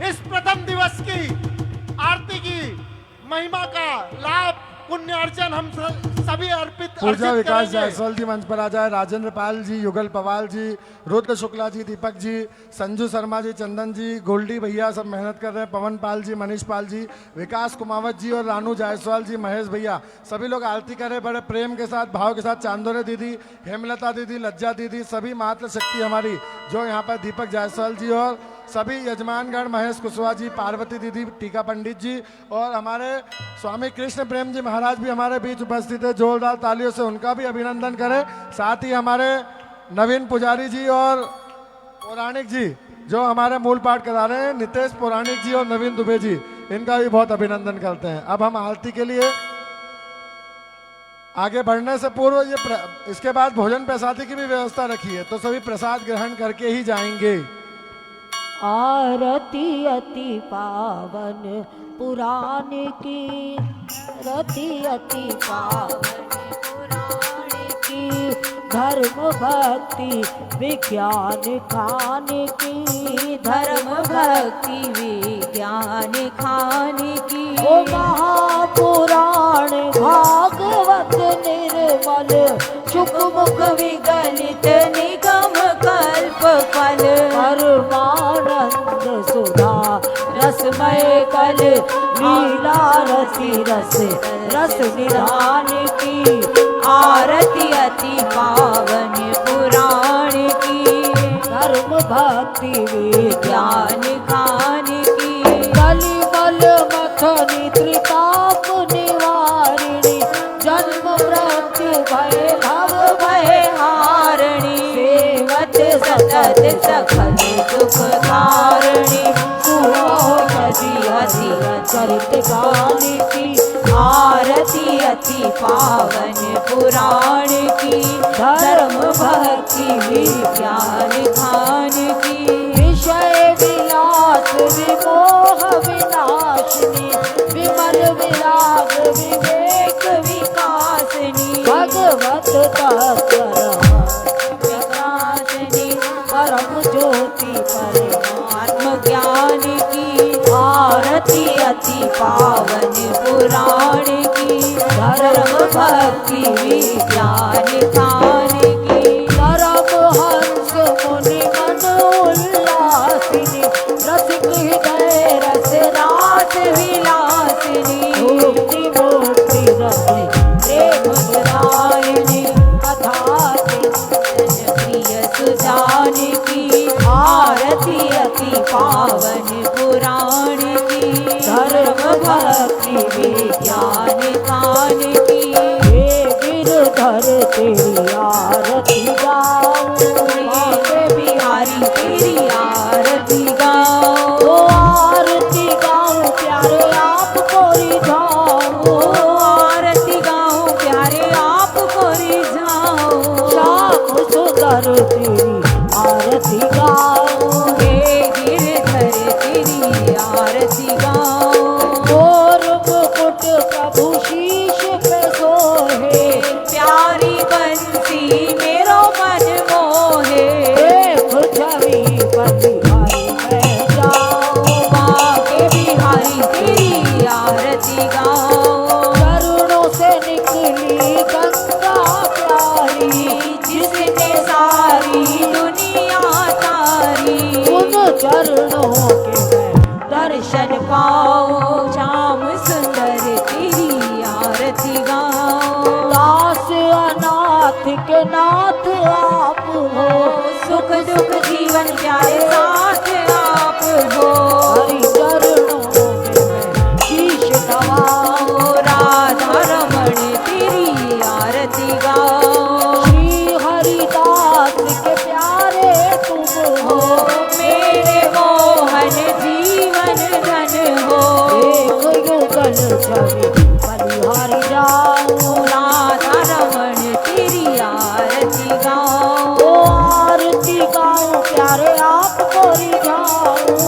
इस प्रथम दिवस की आरती की महिमा का लाभ पुण्य अर्जन हम सभी अर्पित पूजा विकास करेंगे। जायसवाल जी मंच पर आ जाए। राजेंद्र पाल जी, युगल पवाल जी, रुद्र शुक्ला जी, दीपक जी, संजू शर्मा जी, चंदन जी, गोल्डी भैया सब मेहनत कर रहे हैं, पवन पाल जी, मनीष पाल जी, विकास कुमावत जी और रानू जायसवाल जी, महेश भैया, सभी लोग आरती कर रहे हैं बड़े प्रेम के साथ, भाव के साथ। चांदोरे दीदी, हेमलता दीदी, लज्जा दीदी, सभी मातृ शक्ति हमारी जो यहाँ पर, दीपक जायसवाल जी और सभी यजमानगण, महेश कुशवाहा जी, पार्वती दीदी, टीका पंडित जी और हमारे स्वामी कृष्ण प्रेम जी महाराज भी हमारे बीच उपस्थित है। जोरदार तालियों से उनका भी अभिनंदन करें। साथ ही हमारे नवीन पुजारी जी और पौराणिक जी जो हमारे मूल पाठ करा रहे हैं, नितेश पौराणिक जी और नवीन दुबे जी, इनका भी बहुत अभिनंदन करते हैं। अब हम आरती के लिए आगे बढ़ने से पूर्व इसके बाद भोजन प्रसादी की भी व्यवस्था रखी है, तो सभी प्रसाद ग्रहण करके ही जाएंगे। आरती अति पावन पुराण की, रति अति पावन पुराण की, धर्म भक्ति विज्ञान खान की, धर्म भक्ति विज्ञान खान की। ओ महापुराण भागवत निर्मल, शुक मुख विगलित निगम कल्प फल, परमानंद सुधा रसमय कल, लीला रति रस रस निधान की, आरती अति पावन पुराण की, धर्म भक्ति विज्ञान ज्ञान खान की। कलिमल मथनी त्रिताप निवारिणी, जन्म मृत्यु भय भव भय हारणी, सेवत सतत सखल दुख धारणी, सुहोषधि अति चरित गान की, आरती अति पावन पुराण की, धर्म भक्ति विज्ञान खान की। विषय विलास विमोह विनाशिनी, विमल विराग विवेक विकासनी, भगवत तत्पर प्रकाशनी, परम ज्योति आत्म ज्ञान की, आरती अति पावन पुराण की, धर्म भक्ति विज्ञान खान की। परम हंस मुनि मन उल्लासिनी, रसिक हृदय रस रास विलासिनी, मुक्ति मुक्ति रति प्रेम सुधारिणी, कथा प्रिय सुजान की, आरती अति पावन पुराण की, धर्म भक्ति विज्ञान खान की। हे गिरधर तेरी आरती गाऊं, हे बिहारी तेरी आरती गाओ, ओ आरती गाऊं प्यारे आपको रिझाऊं, आरती गाओ प्यारे आपको रिझाओ, श्याम सुंदर तेरी आरती गाऊं, हे गिरधर तेरी आरती गाओ, मोर मुकुट प्रभु शीश पे सोहे, प्यारी बंसी मेरो मन मोहे, देख छवि बलिहारी मैं जाऊं, माँ के बिहारी तेरी आरती गाओ, चरणों से निकली गंगा प्यारी, जिसने सारी दुनिया तारी, उन चरणों के मैं दर्शन पाओ, श्याम सुंदर तेरी आरती गाओ, दास अनाथ के नाथ आप हो, सुख दुख जीवन प्यारे साथ आप हो, हरि चरणों में मैं शीश नवाऊं, राधा रमण तेरी आरती गाओ, श्री हरिदास के प्यारे तुम हो, मेरे मोहन जीवन धन हो, एक युगल छवि बलिहारी जाऊं, राधा रमण तेरी आरती गाओ, ओ आरती गाऊं प्यारे आपको रिझाऊं,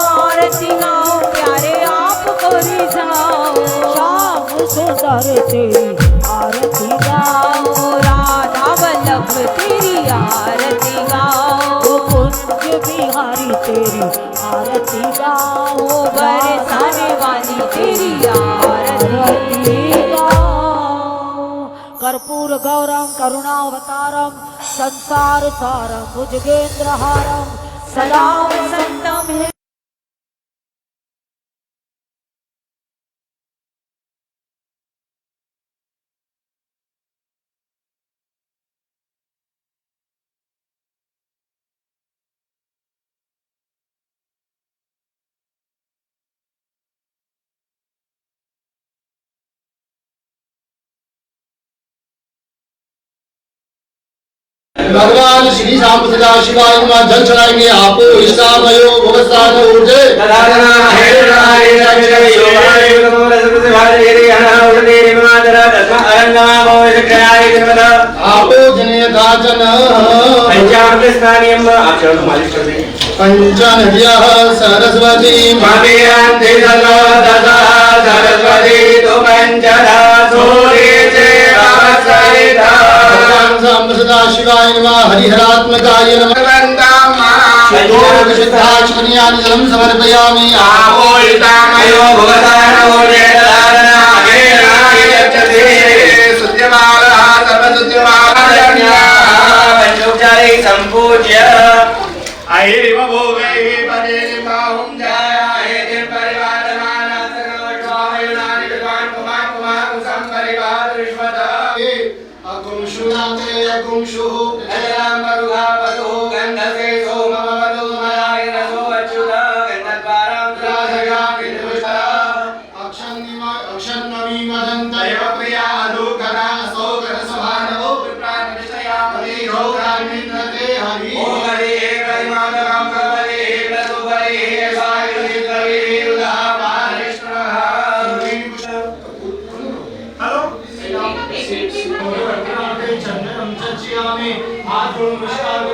आरती गाओ प्यारे आपको रिझाओ, श्याम सुंदर तेरी आरती गाऊं, राधा वल्लभ तेरी आरती गाओ, कुंज बिहारी तेरी आरती गाऊं, बरसाने वाली तेरी आरती गाऊं। कर्पूर गौरम करुणावतारम संसार सारम भुजगेंद्रहारम सदा वसंतम भगवान श्री शाम सदा शिवाय नमः। जल चढ़ाएंगे आपको इष्टामयो भगवत्साद ऊर्जे आपो जने दाचन पंचामृतस्नानीयम् आप चरणों मालिश कर देंगे। पंचनद्यः सरस्वती मदियन्ति ततो तथा सरस्वती तु पंचदा सूर्ये चेवासरिता साम्ब सदा शिवाय नमः हरिहरात्मकाय नमः शुद्धाचमनीयानि जलं समर्पयामि आपोषितामयो भुवतानो वेदानाय यच्छति सुद्यमानः सर्वसुद्यमानः पंचोपचारे संपूज्य अहिरिव भोगैः परेरिबाहुं जायाहेति परिवारमानः सर्वोष्वायुनानि विद्वान् कुमार कुमार कुसं परिवार विश्वदा अकुंशुनाते अकुंशुः अजरां मरुगा पदुः गन्धसे सोमवदु मलायनसो अच्युता गन्धद्वारां राधया किन्नुष्टा अक्षन्नवी मदन्तय तयो प्रिया अधुकरा सौकरसभानवो विप्राणनिष्ठयामि रोगान्विन्नते हरि ॐ हरि एकरिमादकं प्रबले प्रसुबले सायुजितवे उदापारिष्णः हेलो चन्दनं चर्चयामि आत्मं नमस्कारो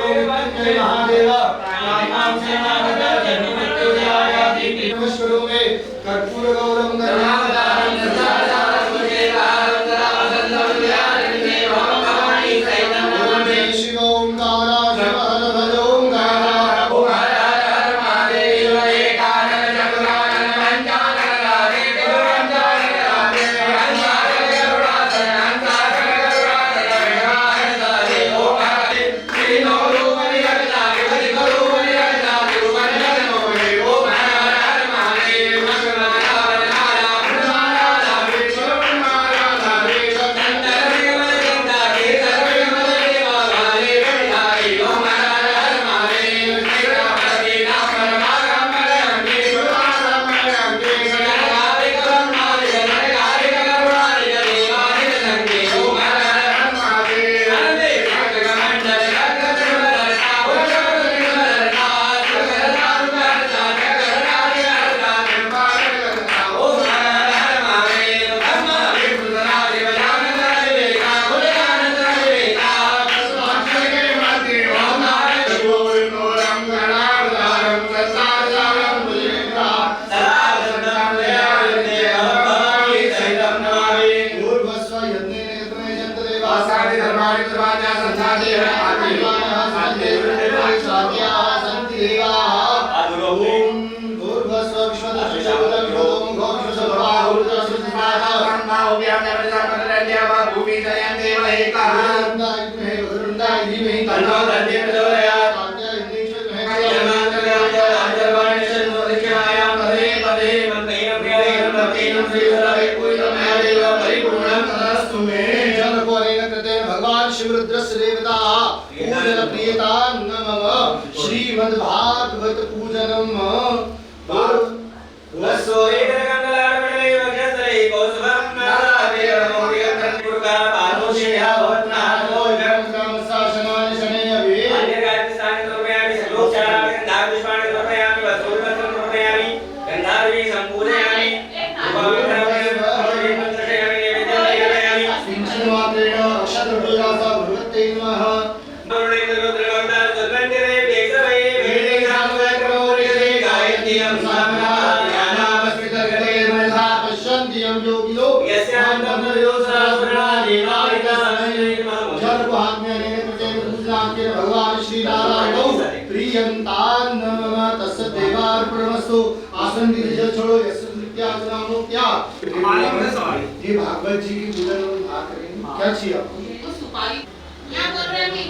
जय महादेव प्राणायाम सेनागता जन्ममृत्युजयायाति नमस्कारो मे कर्पूर गौरम धर्मावतारं शिव ओंकारा शिव हर भज ओंकारा भगवान शिवरुद्रस्य देवता पूजन प्रियता नमः श्रीमद्भागवत पूजनम भगवान श्री नारायण प्रियंतान तस्य देवार्पणमस्तु आसन दीजिए छोड़ो यस्य नित्यासनामो क्या ये भागवत जी की पूजन में भाग करेंगे क्या चाहिए आपको सुपारी क्या बोल रहे हैं नहीं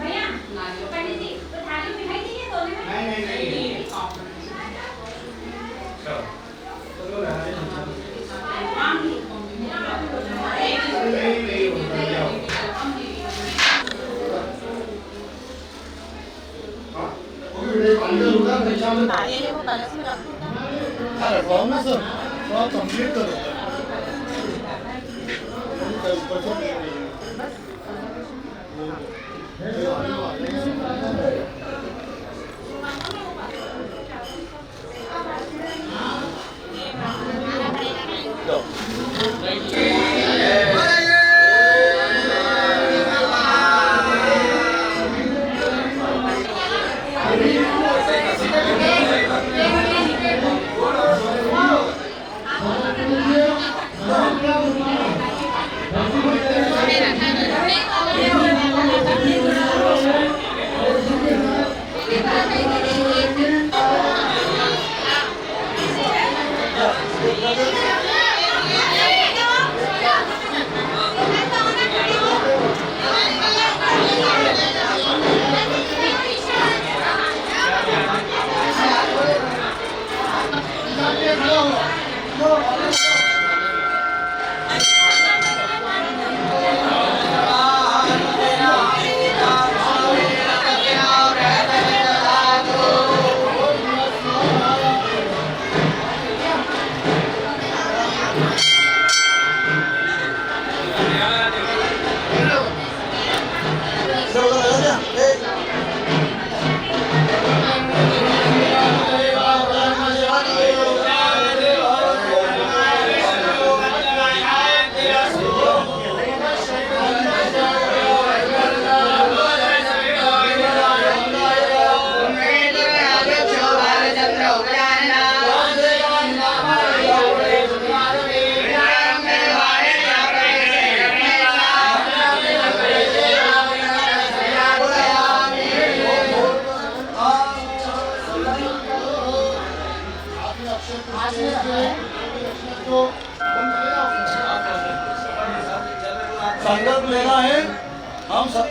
भैया पंडित जी तो थाली में मिठाई चाहिए दोनों में नहीं कंप्लीट करो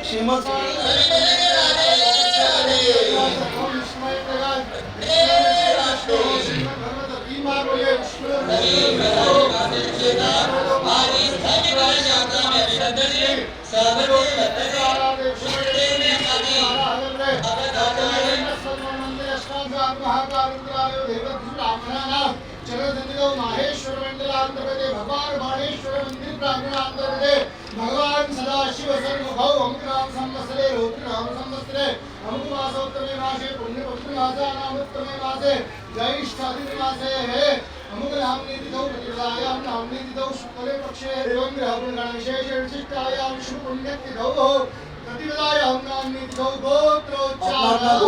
श्रीमद माहेश्वर मंडलांतर्गते भगवान बाणेश्वर मंदिर प्रांगणांतर्गते भगवान सदाशिव सर्वभौ अमुक संवत्सरे रौद्रनाम संवत्सरे अमुक मासोत्तमे मासे पुण्य पवित्र मासानामुत्तमे मासे ज्येष्ठाधिन मासे है अमुक नामनी तिथौ प्रतिपदायां नामनी तिथौ शुक्ले पक्षे एवं ग्रहगुण विशेष विशिष्टायां शुभ पुण्य तिथौ प्रतिपदायां नामनी तिथौ गोत्रोच्चारण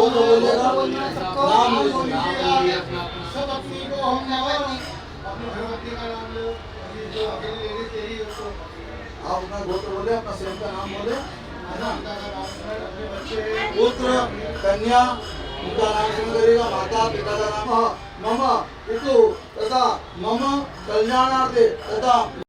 सब अपनी को हम नमः अपनी भगवती का नाम लो जो अकेली लेडी तेरी उसको आप अपना गोत्र बोले अपना सेम का नाम बोले माता का नाम सुन अपने बच्चे पुत्र कन्या उनका नाम सुन करेगा माता पिता का नाम मम पितु तथा मम कल्याणार्थे तथा